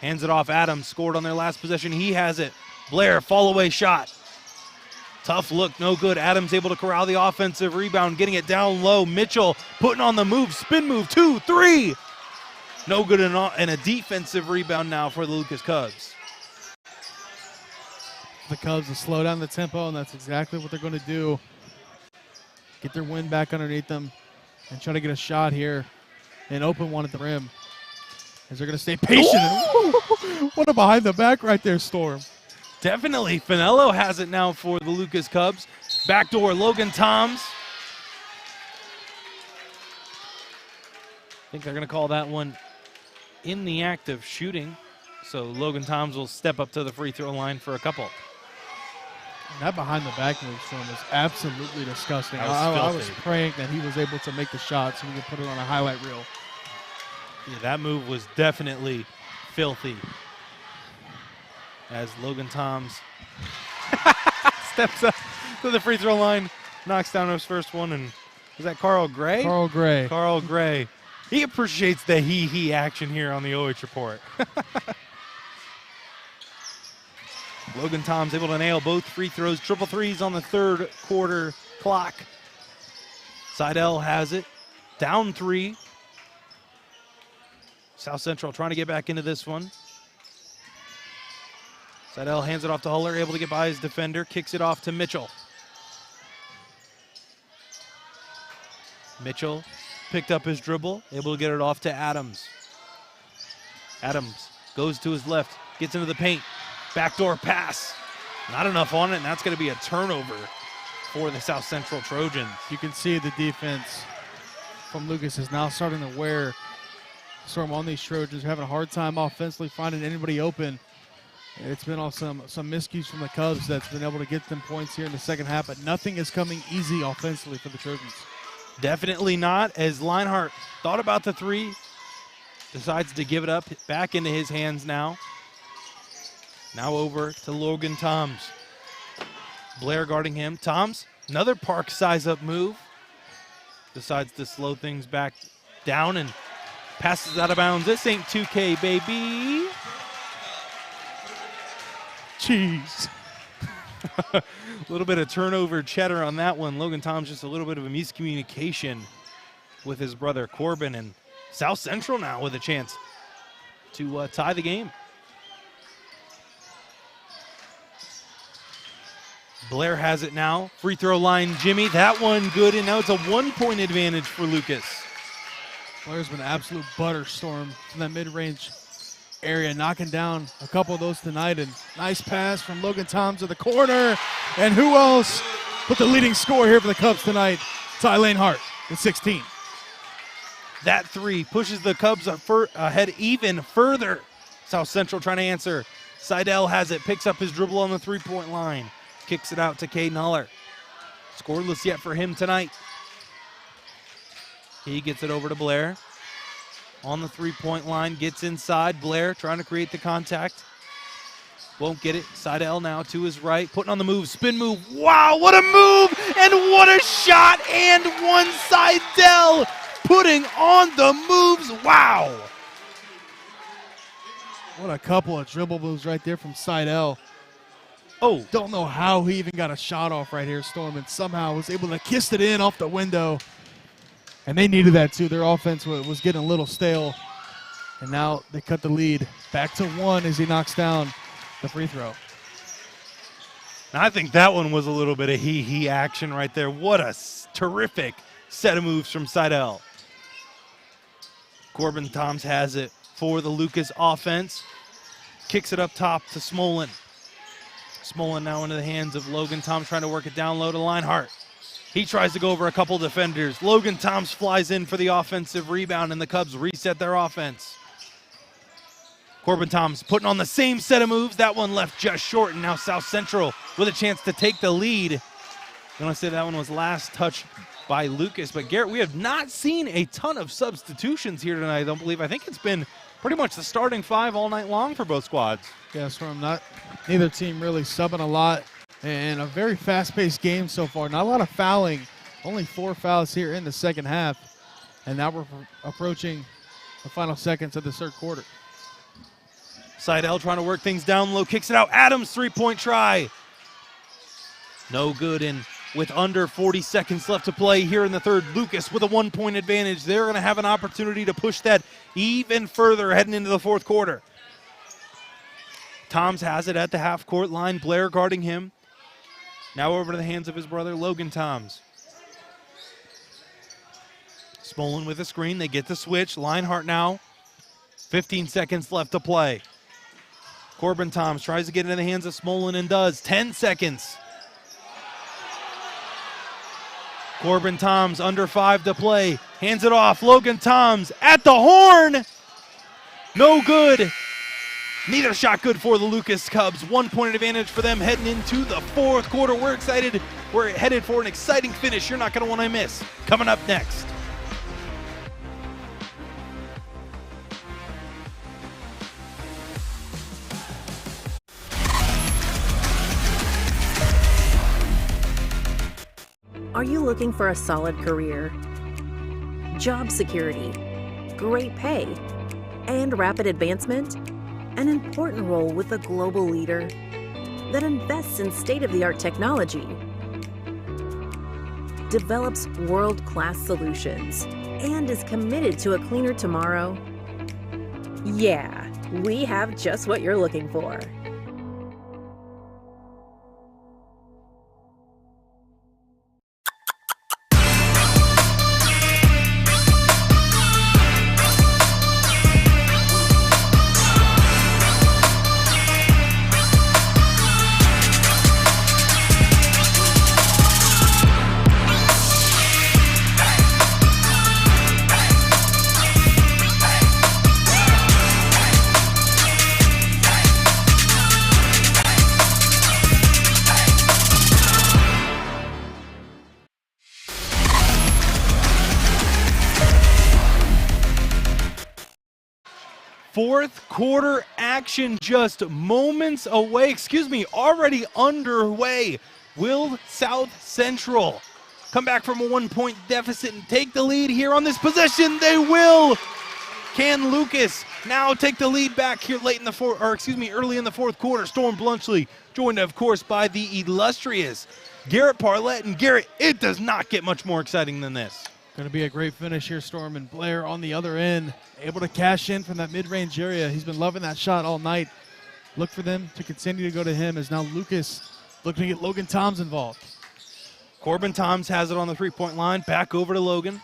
Speaker 1: Hands it off. Adams scored on their last possession. He has it. Blair, fall away shot. Tough look, no good. Adams able to corral the offensive rebound, getting it down low. Mitchell putting on the move, spin move, 2, 3. No good, and a defensive rebound now for the Lucas Cubs.
Speaker 6: The Cubs will slow down the tempo, and that's exactly what they're going to do. Get their wind back underneath them and try to get a shot here, an open one at the rim. As they're going to stay patient. What a behind the back right there, Storm.
Speaker 1: Definitely. Finello has it now for the Lucas Cubs. Backdoor, Logan Toms. I think they're going to call that one in the act of shooting. So Logan Toms will step up to the free throw line for a couple.
Speaker 6: That behind the back move, Storm, was absolutely disgusting.
Speaker 1: I
Speaker 6: was praying that he was able to make the shot so we could put it on a highlight reel.
Speaker 1: Yeah, that move was definitely filthy. As Logan Toms steps up to the free throw line, knocks down his first one, and is that Carl Gray?
Speaker 6: Carl Gray.
Speaker 1: Carl Gray. He appreciates the he action here on the OH Report. Logan Toms able to nail both free throws, triple threes on the third quarter clock. Seidel has it, down 3. South Central trying to get back into this one. Seidel hands it off to Huller, able to get by his defender, kicks it off to Mitchell. Mitchell picked up his dribble, able to get it off to Adams. Adams goes to his left, gets into the paint, backdoor pass. Not enough on it, and that's going to be a turnover for the South Central Trojans.
Speaker 6: You can see the defense from Lucas is now starting to wear Storm on these Trojans. They're having a hard time offensively finding anybody open. It's been on some miscues from the Cubs that's been able to get them points here in the second half, but nothing is coming easy offensively for the Trojans.
Speaker 1: Definitely not, as Leinart thought about the 3, decides to give it up, back into his hands now. Now over to Logan Toms. Blair guarding him. Toms, another park size up move. Decides to slow things back down and passes out of bounds. This ain't 2K, baby.
Speaker 6: Jeez.
Speaker 1: A little bit of turnover cheddar on that one. Logan Toms just a little bit of a miscommunication with his brother Corbin, and South Central now with a chance to tie the game. Blair has it now. Free throw line, Jimmy. That one good, and now it's a 1-point advantage for Lucas.
Speaker 6: Blair's been an absolute butter, Storm, from that mid-range area, knocking down a couple of those tonight. And nice pass from Logan Toms to the corner. And who else but the leading scorer here for the Cubs tonight, Ty Lanehart with 16.
Speaker 1: That 3 pushes the Cubs ahead even further. South Central trying to answer. Seidel has it, picks up his dribble on the 3-point line. Kicks it out to Caden Huller. Scoreless yet for him tonight. He gets it over to Blair. On the 3-point line, gets inside. Blair trying to create the contact. Won't get it. Seidel now to his right, putting on the move, spin move. Wow, what a move, and what a shot, and one Seidel putting on the moves. Wow.
Speaker 6: What a couple of dribble moves right there from Seidel.
Speaker 1: Oh,
Speaker 6: don't know how he even got a shot off right here, Storm, and somehow was able to kiss it in off the window. And they needed that too. Their offense was getting a little stale. And now they cut the lead back to 1 as he knocks down the free throw.
Speaker 1: Now I think that one was a little bit of he action right there. What a terrific set of moves from Seidel. Corbin Toms has it for the Lucas offense. Kicks it up top to Smolin. Smolin now into the hands of Logan Toms, trying to work it down low to Leinart. He tries to go over a couple defenders. Logan Toms flies in for the offensive rebound, and the Cubs reset their offense. Corbin Toms putting on the same set of moves. That one left just short, and now South Central with a chance to take the lead. I want to say that one was last touched by Lucas, but Garrett, we have not seen a ton of substitutions here tonight, I don't believe. I think it's been pretty much the starting 5 all night long for both squads.
Speaker 6: Yeah, Storm, neither team really subbing a lot, and a very fast-paced game so far. Not a lot of fouling, only 4 fouls here in the second half, and now we're approaching the final seconds of the third quarter.
Speaker 1: Seidel trying to work things down low, kicks it out. Adams, three-point try. No good, and with under 40 seconds left to play here in the third, Lucas with a 1-point advantage. They're going to have an opportunity to push that even further heading into the fourth quarter. Toms has it at the half-court line. Blair guarding him. Now over to the hands of his brother, Logan Toms. Smolin with a screen. They get the switch. Leinart now. 15 seconds left to play. Corbin Toms tries to get it in the hands of Smolin and does. 10 seconds. Corbin Toms under 5 to play. Hands it off. Logan Toms at the horn. No good. Neither shot good for the Lucas Cubs. 1-point advantage for them heading into the fourth quarter. We're excited. We're headed for an exciting finish you're not going to want to miss. Coming up next.
Speaker 2: Are you looking for a solid career, job security, great pay, and rapid advancement? An important role with a global leader that invests in state-of-the-art technology, develops world-class solutions, and is committed to a cleaner tomorrow? Yeah, we have just what you're looking for.
Speaker 1: Fourth quarter action just moments away, already underway. Will South Central come back from a 1-point deficit and take the lead here on this possession? They will. Can Lucas now take the lead back here early in the fourth quarter? Storm Blunchley joined, of course, by the illustrious Garrett Parlett. And Garrett, it does not get much more exciting than this.
Speaker 6: Going to be a great finish here, Storm, and Blair on the other end, able to cash in from that mid-range area. He's been loving that shot all night. Look for them to continue to go to him as now Lucas looking to get Logan Toms involved.
Speaker 1: Corbin Toms has it on the three-point line. Back over to Logan.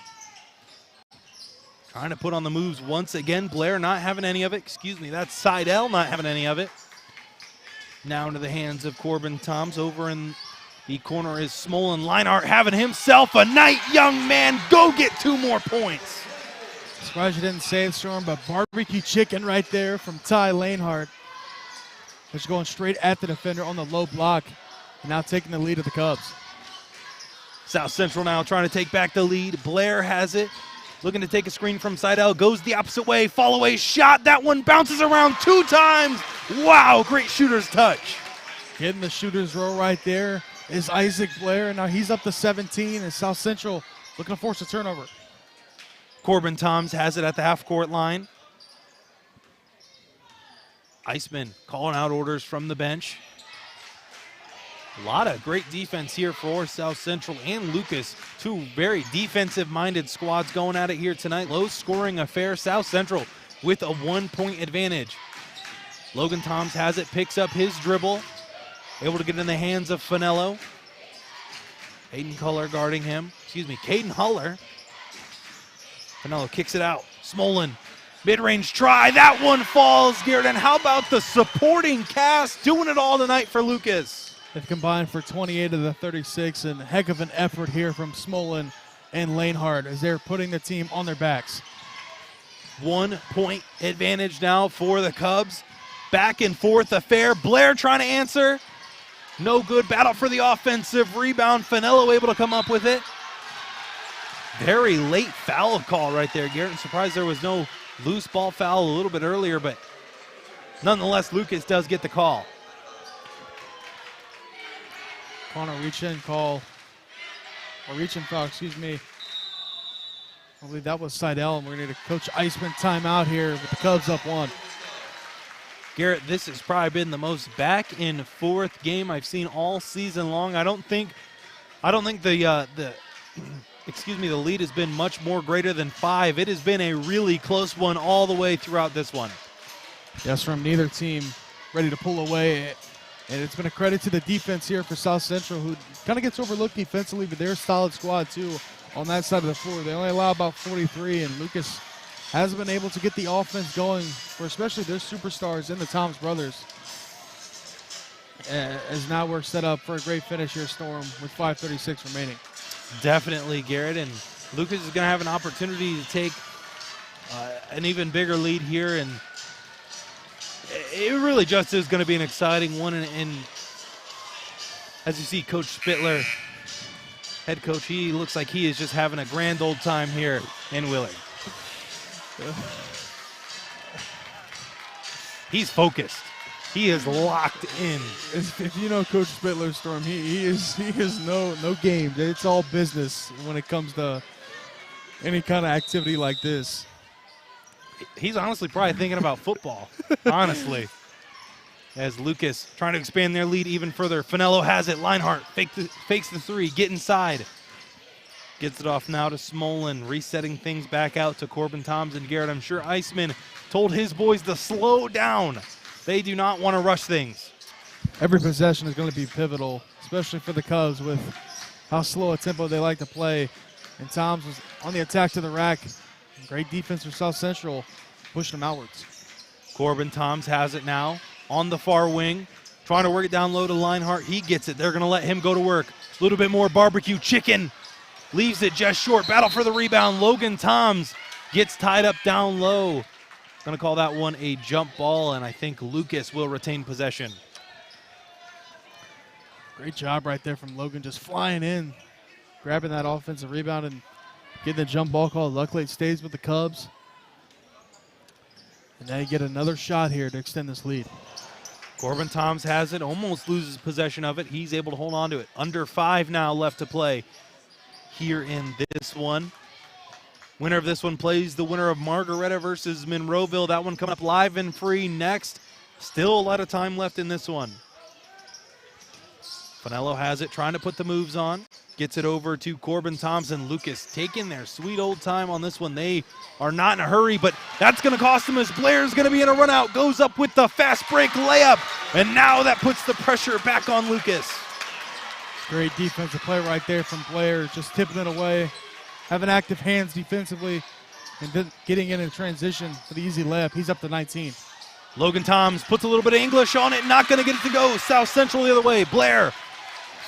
Speaker 1: Trying to put on the moves once again. Blair not having any of it. That's Seidel not having any of it. Now into the hands of Corbin Toms. Over in the corner is Smolin. Leinart having himself a night, young man. Go get 2 more points.
Speaker 6: Surprised you didn't say it, Storm, but barbecue chicken right there from Ty Leinart. Just going straight at the defender on the low block, and now taking the lead of the Cubs.
Speaker 1: South Central now trying to take back the lead. Blair has it. Looking to take a screen from Seidel. Goes the opposite way. Fall away shot. That one bounces around 2 times. Wow, great shooter's touch.
Speaker 6: Getting the shooter's row right there is Isaac Blair, and now he's up to 17, and South Central looking to force a turnover.
Speaker 1: Corbin Toms has it at the half-court line. Iceman calling out orders from the bench. A lot of great defense here for South Central and Lucas. 2 very defensive-minded squads going at it here tonight. Low-scoring affair. South Central with a 1-point advantage. Logan Toms has it, picks up his dribble. Able to get in the hands of Finello. Caden Huller guarding him. Caden Huller. Finello kicks it out. Smolin, mid-range try. That one falls, Garrett. And how about the supporting cast doing it all tonight for Lucas?
Speaker 6: They've combined for 28 of the 36, and a heck of an effort here from Smolin and Leinart as they're putting the team on their backs.
Speaker 1: 1-point advantage now for the Cubs. Back and forth affair. Blair trying to answer. No good. Battle for the offensive rebound. Finello able to come up with it. Very late foul call right there, Garrett. I'm surprised there was no loose ball foul a little bit earlier, but nonetheless, Lucas does get the call.
Speaker 6: Connor reach-in foul, I believe that was Seidel, and we're going to need a Coach Iceman timeout here with the Cubs up 1.
Speaker 1: Garrett, this has probably been the most back and forth game I've seen all season long. I don't think the the lead has been much more greater than 5. It has been a really close one all the way throughout this one.
Speaker 6: Yes, from neither team ready to pull away. And it's been a credit to the defense here for South Central, who kind of gets overlooked defensively, but they're a solid squad too on that side of the floor. They only allow about 43, and Lucas hasn't been able to get the offense going for especially their superstars and the Thomas brothers. As now we're set up for a great finish here, Storm, with 5:36 remaining.
Speaker 1: Definitely, Garrett, and Lucas is going to have an opportunity to take an even bigger lead here, and it really just is going to be an exciting one. And as you see, Coach Spittler, head coach, he looks like he is just having a grand old time here in Willard. He's focused. He is locked in.
Speaker 6: If you know Coach Spittler, Storm, he is no games. It's all business when it comes to any kind of activity like this.
Speaker 1: He's honestly probably thinking about football, honestly. As Lucas trying to expand their lead even further. Finello has it. Leinhart fakes the 3, get inside. Gets it off now to Smolin, resetting things back out to Corbin Toms and Garrett. I'm sure Iceman told his boys to slow down. They do not want to rush things.
Speaker 6: Every possession is going to be pivotal, especially for the Cubs with how slow a tempo they like to play. And Toms was on the attack to the rack. Great defense for South Central, pushing them outwards.
Speaker 1: Corbin Toms has it now on the far wing, trying to work it down low to Leinhart. He gets it. They're going to let him go to work. A little bit more barbecue chicken. Leaves it just short. Battle for the rebound. Logan Toms gets tied up down low. Going to call that one a jump ball, and I think Lucas will retain possession.
Speaker 6: Great job right there from Logan, just flying in, grabbing that offensive rebound and getting the jump ball call. Luckily, it stays with the Cubs. And they get another shot here to extend this lead.
Speaker 1: Corbin Toms has it, almost loses possession of it. He's able to hold on to it. Under 5 now left to play here in this one. Winner of this one plays the winner of Margaretta versus Monroeville. That one coming up live and free next. Still a lot of time left in this one. Finello has it, trying to put the moves on. Gets it over to Corbin Thompson. Lucas taking their sweet old time on this one. They are not in a hurry, but that's going to cost them as Blair's going to be in a run out. Goes up with the fast break layup, and now that puts the pressure back on Lucas.
Speaker 6: Great defensive play right there from Blair, just tipping it away. Having active hands defensively and then getting in transition for the easy layup. He's up to 19.
Speaker 1: Logan Toms puts a little bit of English on it, not going to get it to go. South Central the other way. Blair,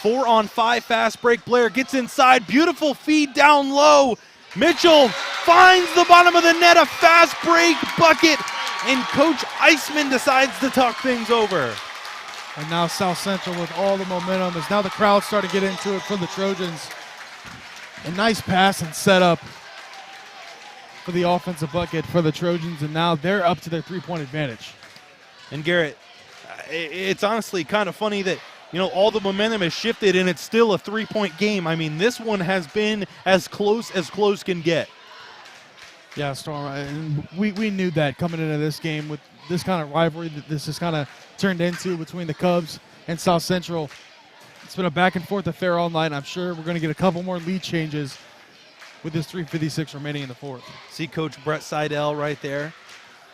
Speaker 1: 4-on-5 fast break. Blair gets inside. Beautiful feed down low. Mitchell finds the bottom of the net, a fast break bucket, and Coach Iceman decides to talk things over.
Speaker 6: And now South Central with all the momentum as now the crowd starting to get into it for the Trojans. A nice pass and setup for the offensive bucket for the Trojans, and now they're up to their 3-point advantage.
Speaker 1: And Garrett, it's honestly kind of funny that, you know, all the momentum has shifted and it's still a 3-point game. I mean, this one has been as close can get.
Speaker 6: Yeah, Storm, and we knew that coming into this game with this kind of rivalry that this has kind of turned into between the Cubs and South Central. It's been a back-and-forth affair all night, and I'm sure we're going to get a couple more lead changes with this 3:56 remaining in the fourth.
Speaker 1: See Coach Brett Seidel right there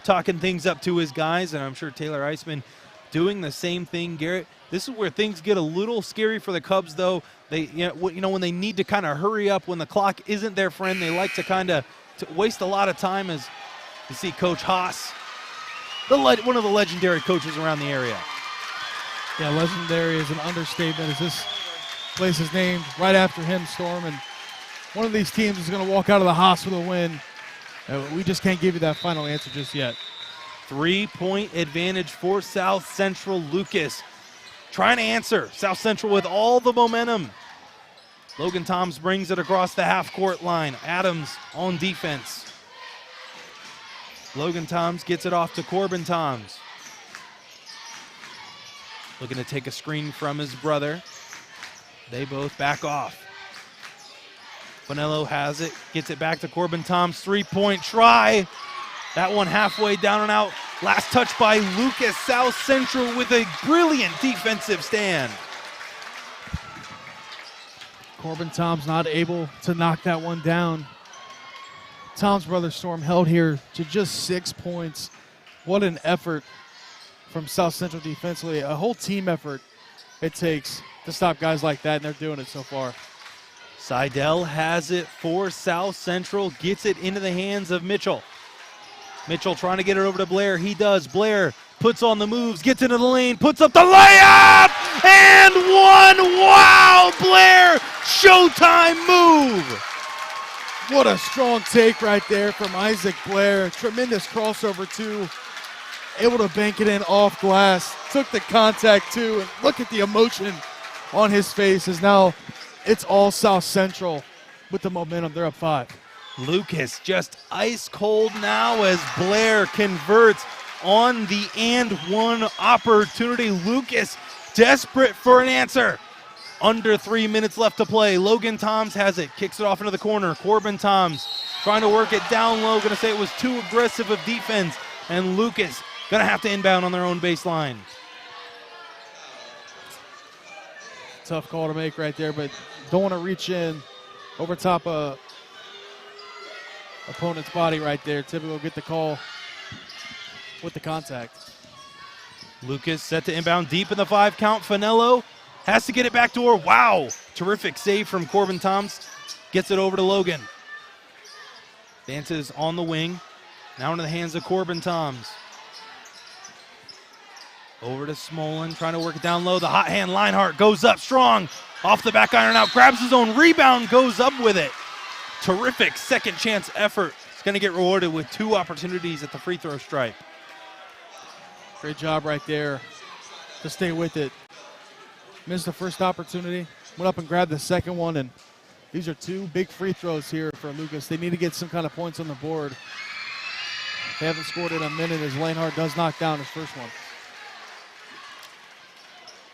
Speaker 1: talking things up to his guys, and I'm sure Taylor Iceman doing the same thing. Garrett, this is where things get a little scary for the Cubs, though. They, when they need to kind of hurry up, when the clock isn't their friend, they like to kind of waste a lot of time. As you see Coach Haas, one of the legendary coaches around the area.
Speaker 6: Yeah, legendary is an understatement, as this place is named right after him, Storm. And one of these teams is going to walk out of the hospital win. We just can't give you that final answer just yet.
Speaker 1: 3-point advantage for South Central. Lucas trying to answer. South Central with all the momentum. Logan Toms brings it across the half-court line. Adams on defense. Logan Toms gets it off to Corbin Toms. Looking to take a screen from his brother. They both back off. Finello has it, gets it back to Corbin Toms. 3-point try. That one halfway down and out. Last touch by Lucas. South Central with a brilliant defensive stand.
Speaker 6: Corbin Tom's not able to knock that one down. Tom's brother Storm held here to just 6 points. What an effort from South Central defensively. A whole team effort it takes to stop guys like that, and they're doing it so far.
Speaker 1: Seidel has it for South Central, gets it into the hands of Mitchell. Mitchell trying to get it over to Blair. He does. Blair puts on the moves, gets into the lane, puts up the layup, and one. Wow, Blair, showtime move.
Speaker 6: What a strong take right there from Isaac Blair. Tremendous crossover too. Able to bank it in off glass. Took the contact too. And look at the emotion on his face as now it's all South Central with the momentum. They're up 5.
Speaker 1: Lucas just ice cold now as Blair converts on the and one opportunity. Lucas desperate for an answer. Under 3 minutes left to play. Logan Toms has it, kicks it off into the corner. Corbin Toms trying to work it down low. Gonna say it was too aggressive of defense, and Lucas gonna have to inbound on their own baseline.
Speaker 6: Tough call to make right there, but don't want to reach in over top of opponent's body right there. Typically will get the call with the contact.
Speaker 1: Lucas set to inbound deep in the 5 count. Finello has to get it back door. Wow, terrific save from Corbin Toms. Gets it over to Logan. Dances on the wing. Now into the hands of Corbin Toms. Over to Smolin, trying to work it down low. The hot hand, Leinart goes up strong. Off the back iron out, grabs his own rebound, goes up with it. Terrific second chance effort. It's going to get rewarded with 2 opportunities at the free throw stripe.
Speaker 6: Great job right there to stay with it. Missed the first opportunity, went up and grabbed the second one, and these are 2 big free throws here for Lucas. They need to get some kind of points on the board. They haven't scored in a minute as Leinart does knock down his first one.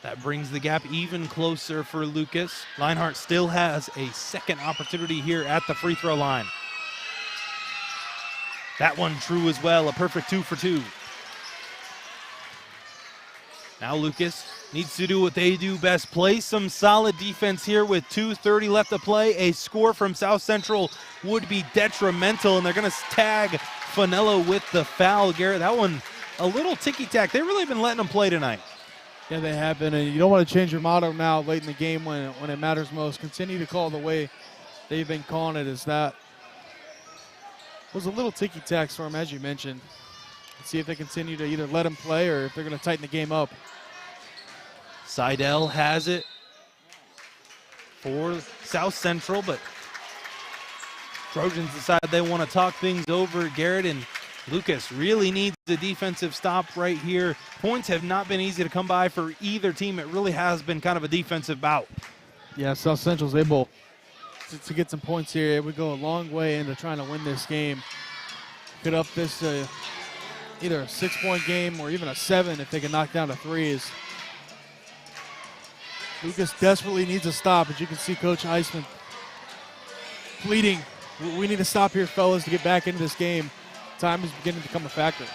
Speaker 1: That brings the gap even closer for Lucas. Leinart still has a second opportunity here at the free throw line. That one true as well, a perfect 2 for 2. Now Lucas needs to do what they do best, play some solid defense here with 2:30 left to play. A score from South Central would be detrimental, and they're going to tag Finello with the foul. Garrett, that one a little ticky-tack. They've really been letting them play tonight.
Speaker 6: Yeah, they have been, and you don't want to change your motto now late in the game when it matters most. Continue to call the way they've been calling it. As that was a little ticky-tack for them, as you mentioned. Let's see if they continue to either let him play or if they're going to tighten the game up.
Speaker 1: Seidel has it for South Central, but Trojans decide they want to talk things over. Garrett, and Lucas really needs a defensive stop right here. Points have not been easy to come by for either team. It really has been kind of a defensive bout.
Speaker 6: Yeah, South Central's able to get some points here. It would go a long way into trying to win this game. Could up this either a 6-point game or even a 7 if they can knock down the threes. Lucas desperately needs a stop. As you can see, Coach Heisman pleading, we need to stop here, fellas, to get back into this game. Time is beginning to become a factor.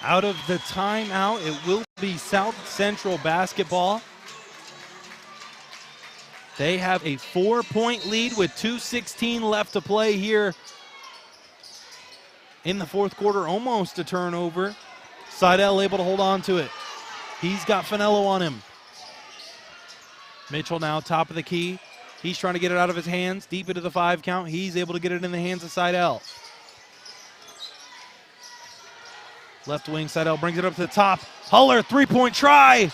Speaker 1: Out of the timeout, it will be South Central basketball. They have a 4-point lead with 2:16 left to play here in the fourth quarter. Almost a turnover. Seidel able to hold on to it. He's got Finello on him. Mitchell now top of the key. He's trying to get it out of his hands, deep into the 5 count. He's able to get it in the hands of Seidel. Left wing, Seidel brings it up to the top. Huller, 3-point try.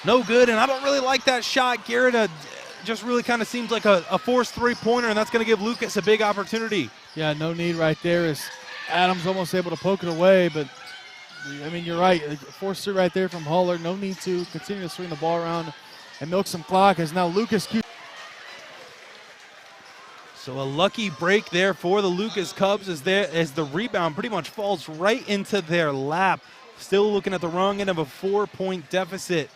Speaker 1: No good, and I don't really like that shot. Garrett just really kind of seems like a forced 3-pointer, and that's going to give Lucas a big opportunity.
Speaker 6: Yeah, no need right there as Adams almost able to poke it away, but I mean, you're right. Forced it right there from Huller. No need to continue to swing the ball around and milk some clock as now Lucas.
Speaker 1: So a lucky break there for the Lucas Cubs as the rebound pretty much falls right into their lap. Still looking at the wrong end of a 4-point deficit.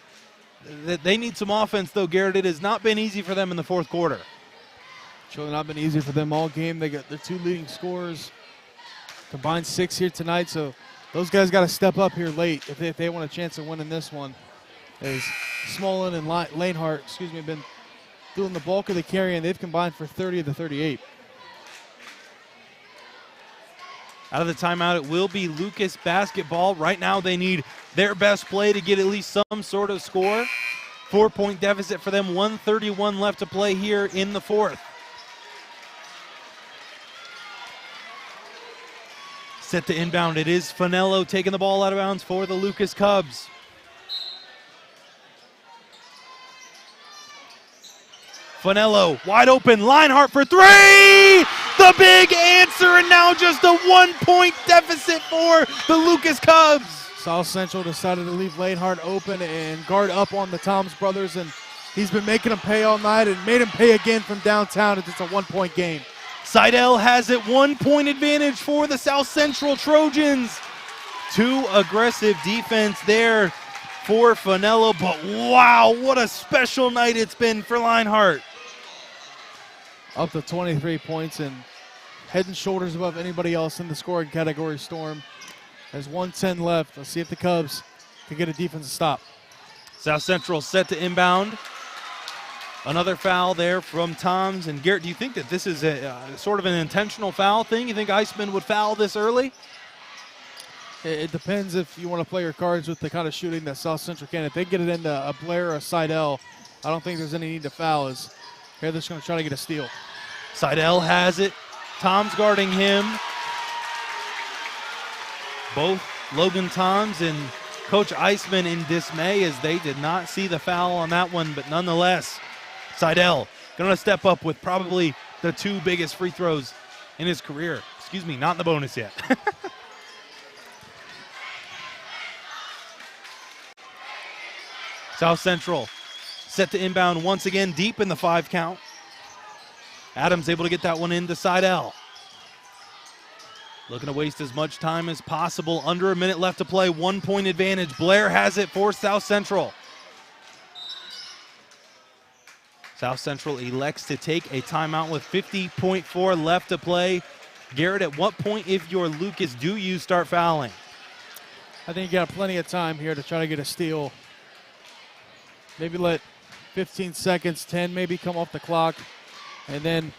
Speaker 1: They need some offense, though, Garrett. It has not been easy for them in the fourth quarter.
Speaker 6: It's really not been easy for them all game. They got the 2 leading scorers Combined 6 here tonight, so those guys got to step up here late if they want a chance of winning this one. As Smolin and Lanehart, have been doing the bulk of the carry, and they've combined for 30 of the 38.
Speaker 1: Out of the timeout, it will be Lucas basketball. Right now, they need their best play to get at least some sort of score. 4-point deficit for them, 1:31 left to play here in the fourth. Set to inbound, it is Finello taking the ball out of bounds for the Lucas Cubs. Finello, wide open, Linehart for three! The big answer, and now just a 1-point deficit for the Lucas Cubs.
Speaker 6: South Central decided to leave Lanehart open and guard up on the Toms brothers, and he's been making them pay all night and made them pay again from downtown. It's a 1-point game.
Speaker 1: Seidel has it, 1-point advantage for the South Central Trojans. Too aggressive defense there for Finello, but wow, what a special night it's been for Linehart.
Speaker 6: Up to 23 points and head and shoulders above anybody else in the scoring category, Storm. There's 1:10 left. Let's see if the Cubs can get a defensive stop.
Speaker 1: South Central set to inbound. Another foul there from Toms. And Garrett, do you think that this is a sort of an intentional foul thing? You think Iceman would foul this early?
Speaker 6: It depends if you want to play your cards with the kind of shooting that South Central can. If they get it into a Blair or a Seidel, I don't think there's any need to foul. Here they're just going to try to get a steal.
Speaker 1: Seidel has it. Toms guarding him. Both Logan Toms and Coach Iceman in dismay as they did not see the foul on that one, but nonetheless, Seidel going to step up with probably the 2 biggest free throws in his career. Excuse me, not in the bonus yet. South Central set to inbound once again, deep in the 5 count. Adams able to get that one into Seidel. Looking to waste as much time as possible. Under a minute left to play, 1-point advantage. Blair has it for South Central. South Central elects to take a timeout with 50.4 left to play. Garrett, at what point, if you're Lucas, do you start fouling?
Speaker 6: I think you got plenty of time here to try to get a steal. Maybe let 15 seconds, 10 maybe come off the clock. And then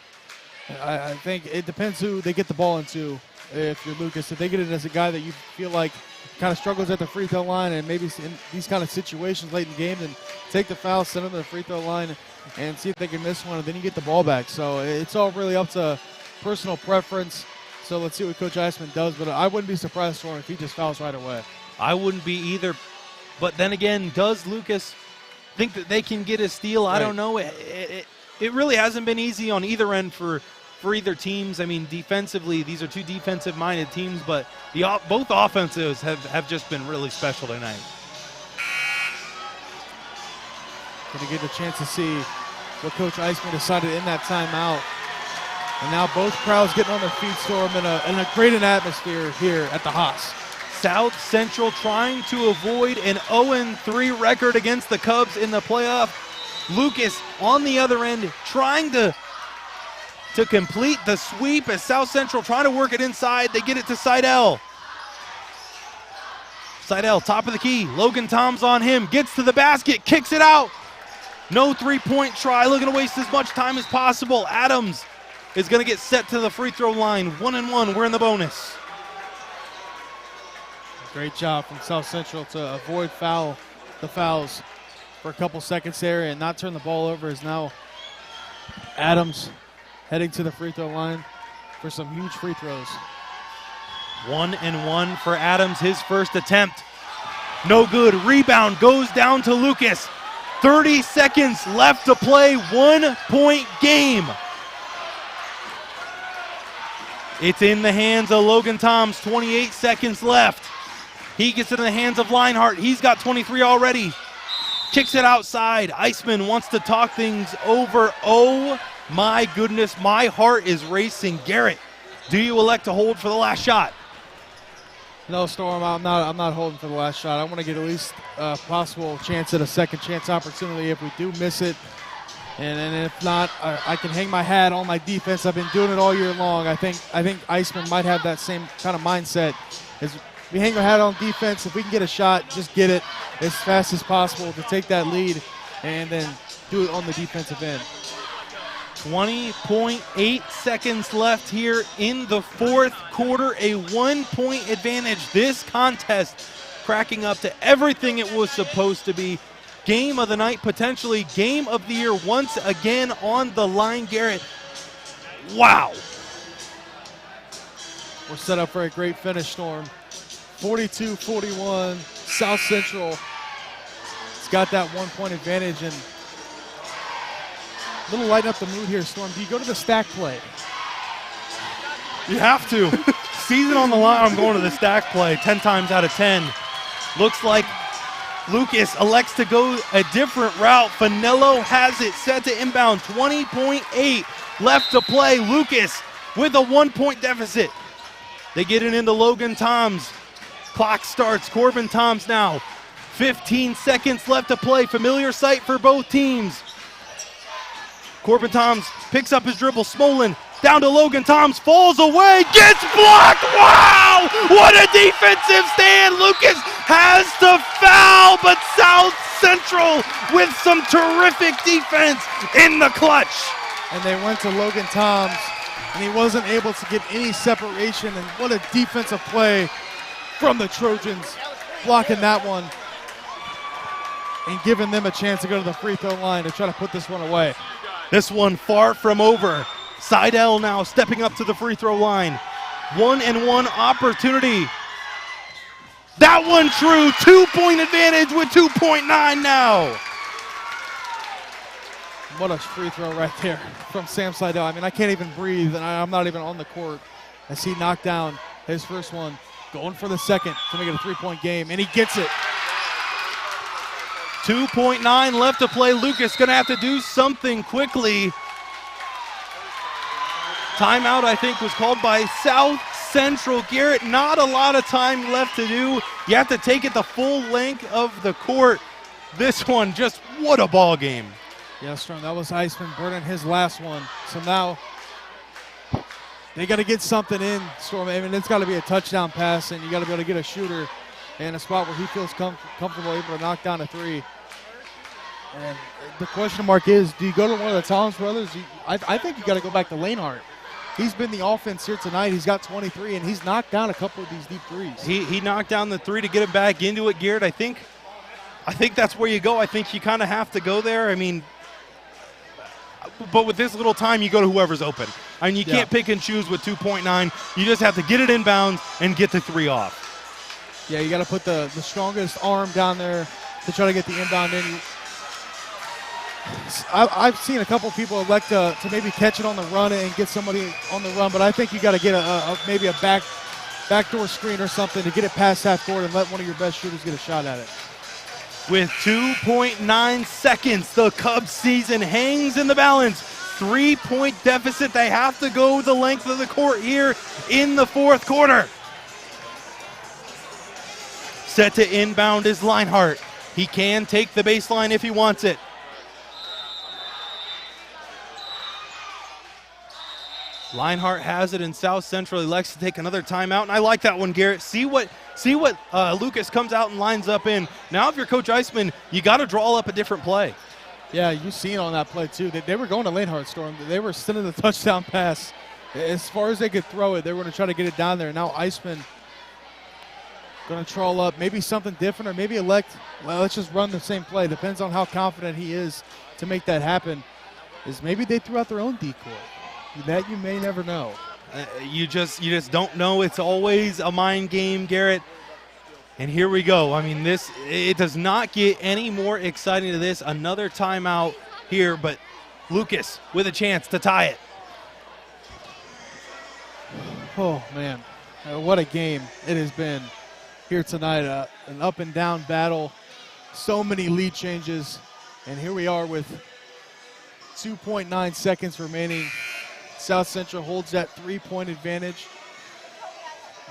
Speaker 6: I think it depends who they get the ball into. If you're Lucas, if they get it as a guy that you feel like kind of struggles at the free throw line and maybe in these kind of situations late in the game, then take the foul, send them to the free throw line and see if they can miss one, and then you get the ball back. So it's all really up to personal preference. So let's see what Coach Iceman does, but I wouldn't be surprised for him if he just fouls right away.
Speaker 1: I wouldn't be either. But then again, does Lucas think that they can get a steal? I don't know. It really hasn't been easy on either end for either teams. I mean, defensively, these are 2 defensive-minded teams, but both offensives have just been really special tonight.
Speaker 6: Going to get a chance to see what Coach Iceman decided in that timeout. And now both crowds getting on their feet, Storm, in a great atmosphere here at the Haas.
Speaker 1: South Central trying to avoid an 0-3 record against the Cubs in the playoff. Lucas on the other end trying to complete the sweep as South Central trying to work it inside. They get it to Seidel. Seidel, top of the key. Logan Toms on him. Gets to the basket. Kicks it out. No 3-point try. Looking to waste as much time as possible. Adams is going to get set to the free throw line. 1-1. We're in the bonus.
Speaker 6: Great job from South Central to avoid the fouls for a couple seconds there and not turn the ball over. Is now Adams heading to the free throw line for some huge free throws.
Speaker 1: 1-1 for Adams, his first attempt. No good. Rebound goes down to Lucas. 30 seconds left to play. 1-point game. It's in the hands of Logan Toms. 28 seconds left. He gets it in the hands of Linehart. He's got 23 already. Kicks it outside. Iceman wants to talk things over. Oh my goodness, my heart is racing. Garrett, do you elect to hold for the last shot?
Speaker 6: No, Storm, I'm not holding for the last shot. I want to get at least a possible chance at a second chance opportunity. If we do miss it, And if not, I can hang my hat on my defense. I've been doing it all year long. I think Iceman might have that same kind of mindset. As we hang our hat on defense, if we can get a shot, just get it as fast as possible to take that lead and then do it on the defensive end.
Speaker 1: 20.8 seconds left here in the fourth quarter, a 1-point advantage. This contest cracking up to everything it was supposed to be. Game of the night, potentially game of the year once again on the line, Garrett. Wow.
Speaker 6: We're set up for a great finish, Storm. 42-41, South Central. It's got that 1-point advantage, and a little lighten up the mood here, Storm. Do you go to the stack play?
Speaker 1: You have to. Season on the line, I'm going to the stack play 10 times out of 10. Looks like Lucas elects to go a different route. Finello has it set to inbound. 20.8 left to play. Lucas with a 1-point deficit. They get it into Logan Toms. Clock starts. Corbin Toms now. 15 seconds left to play. Familiar sight for both teams. Corbin Toms picks up his dribble. Smolin down to Logan Toms. Falls away. Gets blocked. Wow! What a defensive stand. Lucas has to foul, but South Central with some terrific defense in the clutch.
Speaker 6: And they went to Logan Toms, and he wasn't able to get any separation. And what a defensive play from the Trojans, blocking that one and giving them a chance to go to the free throw line to try to put this one away.
Speaker 1: This one far from over. Seidel now stepping up to the free throw line. 1-and-1 opportunity. That one true. 2-point advantage with 2.9 now.
Speaker 6: What a free throw right there from Sam Seidel. I mean, I can't even breathe, and I'm not even on the court as he knocked down his first one. Going for the second to make it a 3-point game, and he gets it.
Speaker 1: 2.9 left to play. Lucas going to have to do something quickly. Timeout, I think, was called by South Central. Garrett, not a lot of time left to do. You have to take it the full length of the court. This one, just what a ball game.
Speaker 6: Yeah, Storm, that was Iceman burning his last one. So now they got to get something in, Storm. I mean, it's got to be a touchdown pass, and you got to be able to get a shooter in a spot where he feels comfortable, able to knock down a three. And the question mark is, do you go to one of the Toms brothers? I think you got to go back to Lanehart. He's been the offense here tonight. He's got 23, and he's knocked down a couple of these deep threes.
Speaker 1: He knocked down the three to get it back into it, Garrett. I think that's where you go. I think you kind of have to go there. I mean, but with this little time, you go to whoever's open. I mean, you can't pick and choose with 2.9. You just have to get it inbounds and get the three off.
Speaker 6: Yeah, you got to put the strongest arm down there to try to get the inbound in. I've seen a couple people elect to maybe catch it on the run and get somebody on the run, but I think you got to get maybe a backdoor screen or something to get it past half court and let one of your best shooters get a shot at it.
Speaker 1: With 2.9 seconds, the Cubs season hangs in the balance. 3-point deficit. They have to go the length of the court here in the fourth quarter. Set to inbound is Linehart. He can take the baseline if he wants it. Linehart has it in South Central. He likes to take another timeout, and I like that one, Garrett. See what Lucas comes out and lines up in. Now, if you're Coach Iceman, you got to draw up a different play.
Speaker 6: Yeah, you seen on that play too. They were going to Lanehart, Storm. They were sending the touchdown pass as far as they could throw it. They were going to try to get it down there. Now Iceman going to troll up, maybe something different, or maybe elect. Well, let's just run the same play. Depends on how confident he is to make that happen. Is maybe they threw out their own decoy. That you may never know.
Speaker 1: You just don't know. It's always a mind game, Garrett. And here we go. I mean, it does not get any more exciting to this. Another timeout here, but Lucas with a chance to tie it.
Speaker 6: Oh, man. What a game it has been here tonight. An up and down battle. So many lead changes. And here we are with 2.9 seconds remaining. South Central holds that 3-point advantage.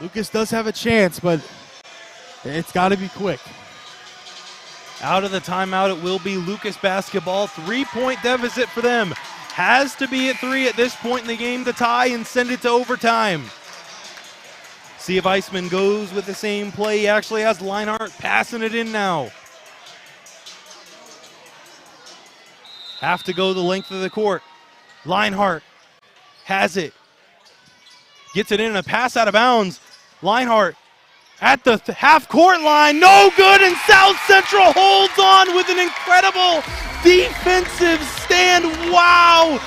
Speaker 6: Lucas does have a chance, but it's got to be quick.
Speaker 1: Out of the timeout, it will be Lucas basketball. 3-point deficit for them. Has to be at 3 at this point in the game to tie and send it to overtime. See if Iceman goes with the same play. He actually has Leinart passing it in now. Have to go the length of the court. Leinart has it. Gets it in, a pass out of bounds. Leinart at the half-court line, no good, and South Central holds on with an incredible defensive stand. Wow!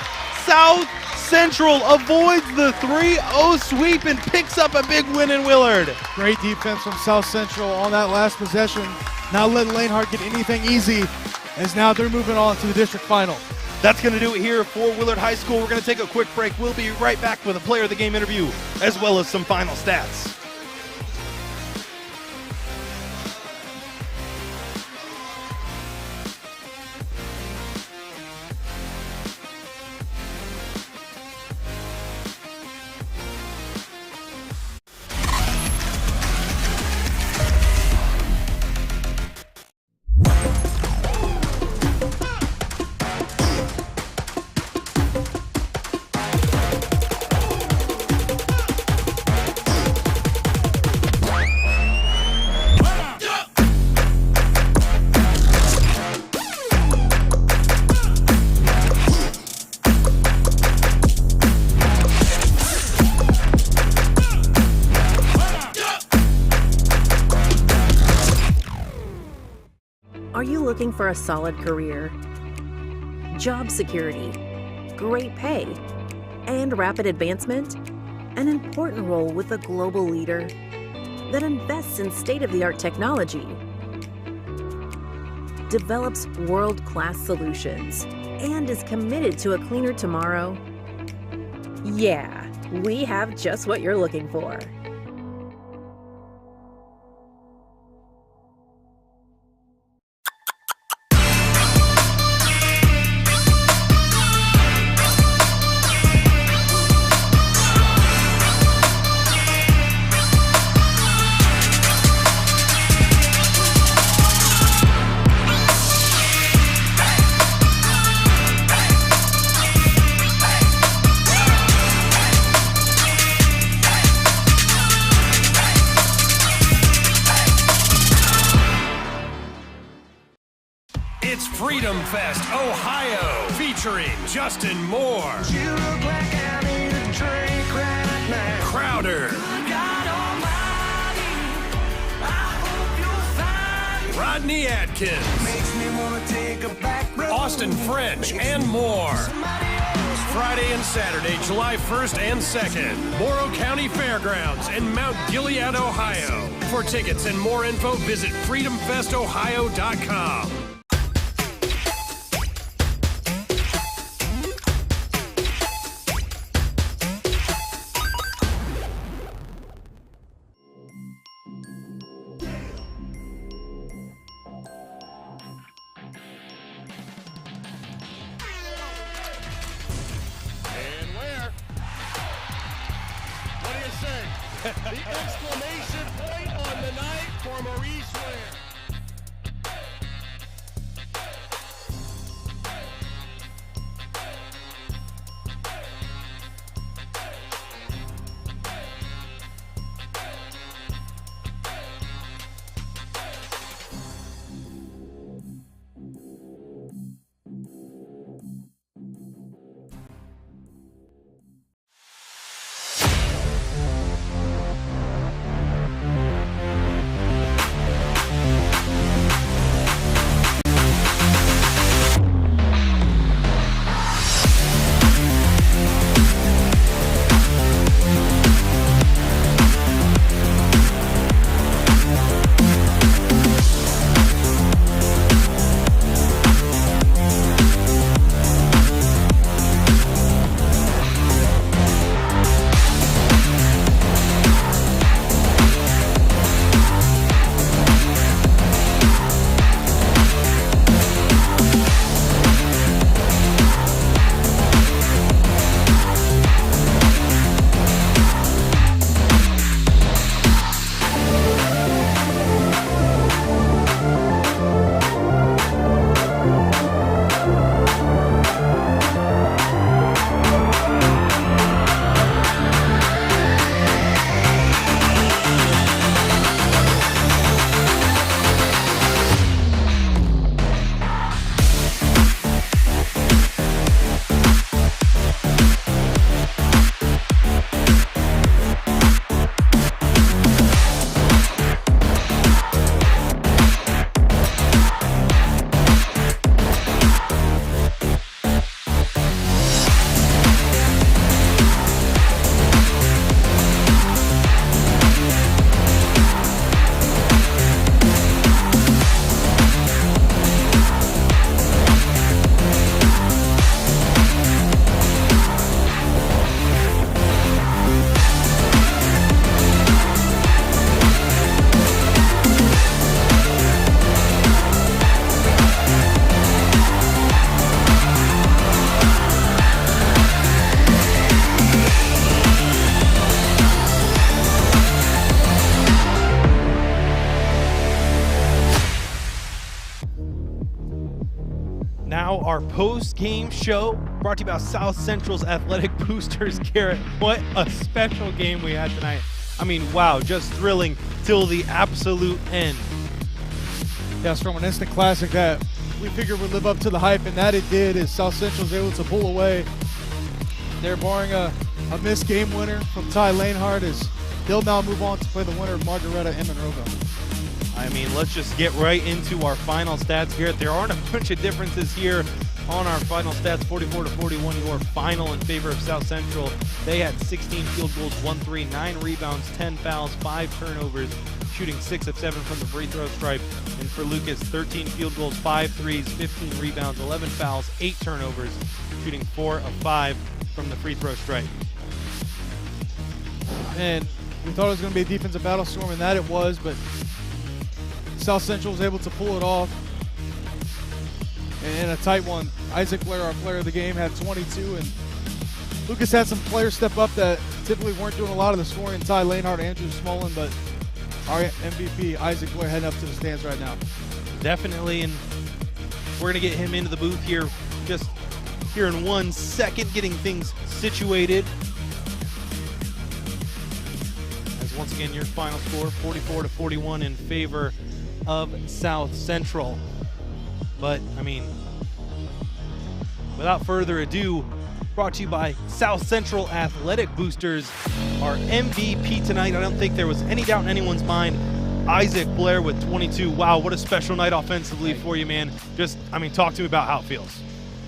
Speaker 1: South Central avoids the 3-0 sweep and picks up a big win in Willard.
Speaker 6: Great defense from South Central on that last possession. Not letting Leinart get anything easy, as now they're moving on to the district final.
Speaker 1: That's going to do it here for Willard High School. We're going to take a quick break. We'll be right back with a player of the game interview, as well as some final stats.
Speaker 2: Are you looking for a solid career, job security, great pay, and rapid advancement? An important role with a global leader that invests in state-of-the-art technology, develops world-class solutions, and is committed to a cleaner tomorrow? Yeah, we have just what you're looking for.
Speaker 3: It's Freedom Fest, Ohio, featuring Justin Moore,
Speaker 4: You look like I need a drink right now.
Speaker 3: Crowder,
Speaker 4: God Almighty, I hope you'll find
Speaker 3: Rodney Atkins,
Speaker 4: makes me wanna take a back road.
Speaker 3: Austin French, and more.
Speaker 4: Somebody else.
Speaker 3: Friday and Saturday, July 1st and 2nd, Morrow County Fairgrounds in Mount Gilead, Ohio. For tickets and more info, visit freedomfestohio.com.
Speaker 5: And where? What do you say? The exclamation point on the night for Maurice Ware.
Speaker 1: now our post-game show brought to you by South Central's Athletic Boosters. Garrett, what a special game we had tonight. I mean, wow, just thrilling till the absolute end.
Speaker 6: Yes, from an instant classic that we figured would live up to the hype, and that it did, as South Central's able to pull away. They're barring a missed game winner from Ty Lanehart, as they'll now move on to play the winner of Margaretta and Monroeville.
Speaker 1: I mean, let's just get right into our final stats, Garrett. There aren't a bunch of differences here on our final stats. 44-41, your final in favor of South Central. They had 16 field goals, 1 3, 9 rebounds, 10 fouls, 5 turnovers, shooting 6 of 7 from the free throw stripe. And for Lucas, 13 field goals, 5 threes, 15 rebounds, 11 fouls, 8 turnovers, shooting 4 of 5 from the free throw stripe.
Speaker 6: And we thought it was going to be a defensive battle storm, and that it was, but South Central was able to pull it off in a tight one. Isaac Blair, our player of the game, had 22, and Lucas had some players step up that typically weren't doing a lot of the scoring. Ty Lanehart, Andrew Smolin, but our MVP, Isaac Blair, heading up to the stands right now.
Speaker 1: Definitely, and we're going to get him into the booth here just here in 1 second, getting things situated. As once again, your final score, 44-41 in favor of South Central. But, I mean, without further ado, brought to you by South Central Athletic Boosters. Our MVP tonight, I don't think there was any doubt in anyone's mind, Isaac Blair with 22. Wow, what a special night offensively for you, man. Just, I mean, talk to me about how it feels.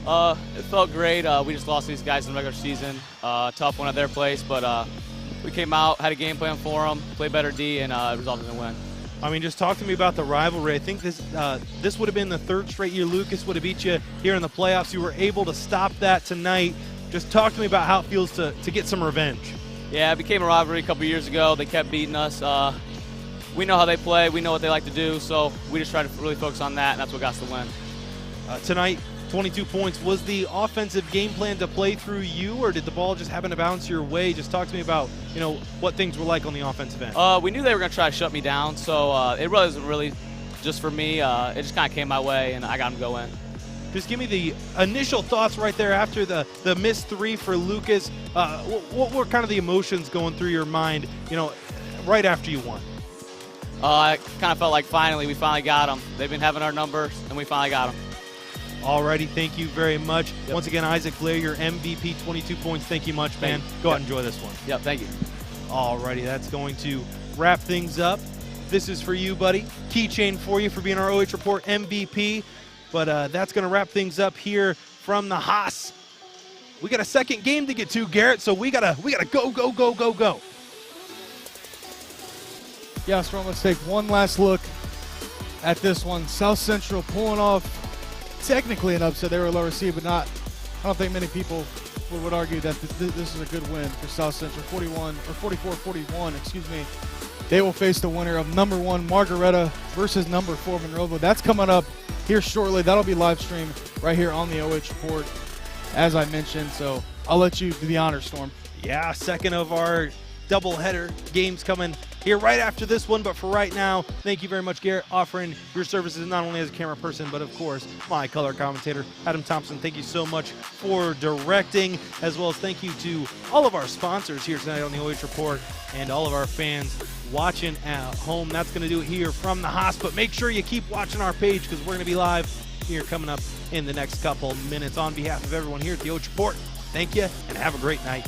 Speaker 9: It felt great. We just lost these guys in the regular season. Tough one at their place, but we came out, had a game plan for them, played better D, and it resulted in a win.
Speaker 1: I mean, just talk to me about the rivalry. I think this would have been the 3rd straight year Lucas would have beat you here in the playoffs. You were able to stop that tonight. Just talk to me about how it feels to get some revenge. Yeah,
Speaker 9: it became a rivalry a couple years ago. They kept beating us. We know how they play. We know what they like to do, so we just try to really focus on that, and that's what got us the win.
Speaker 1: Tonight, 22 points. Was the offensive game plan to play through you, or did the ball just happen to bounce your way? Just talk to me about, what things were like on the offensive end.
Speaker 9: We knew they were going to try to shut me down, so it wasn't really just for me. It just kind of came my way, and I got them to go in.
Speaker 1: Just give me the initial thoughts right there after the missed 3 for Lucas. What were kind of the emotions going through your mind, right after you won?
Speaker 9: I kind of felt like we finally got them. They've been having our numbers, and we finally got them.
Speaker 1: Alrighty, thank you very much. Yep. Once again, Isaac Blair, your MVP, 22 points. Thank you much, man. Go out and enjoy this one.
Speaker 9: Yep, thank you.
Speaker 1: Alrighty, that's going to wrap things up. This is for you, buddy. Keychain for you for being our OH.Report MVP. But that's going to wrap things up here from the Haas. We got a second game to get to, Garrett, so we gotta go.
Speaker 6: Yeah, so let's take one last look at this one. South Central pulling off technically an upset. They were lower seed, but not. I don't think many people would argue that this is a good win for South Central. 44-41, excuse me. They will face the winner of number 1 Margaretta versus number 4 Monroeville. That's coming up here shortly. That'll be live streamed right here on the OH.Report, as I mentioned. So I'll let you do the honors, Storm.
Speaker 1: Yeah, second of our doubleheader games coming here right after this one. But for right now, thank you very much, Garrett, offering your services not only as a camera person, but of course, my color commentator, Adam Thompson. Thank you so much for directing, as well as thank you to all of our sponsors here tonight on the OH.Report and all of our fans watching at home. That's going to do it here from the Haas, but make sure you keep watching our page because we're going to be live here coming up in the next couple minutes. On behalf of everyone here at the OH.Report, thank you and have a great night.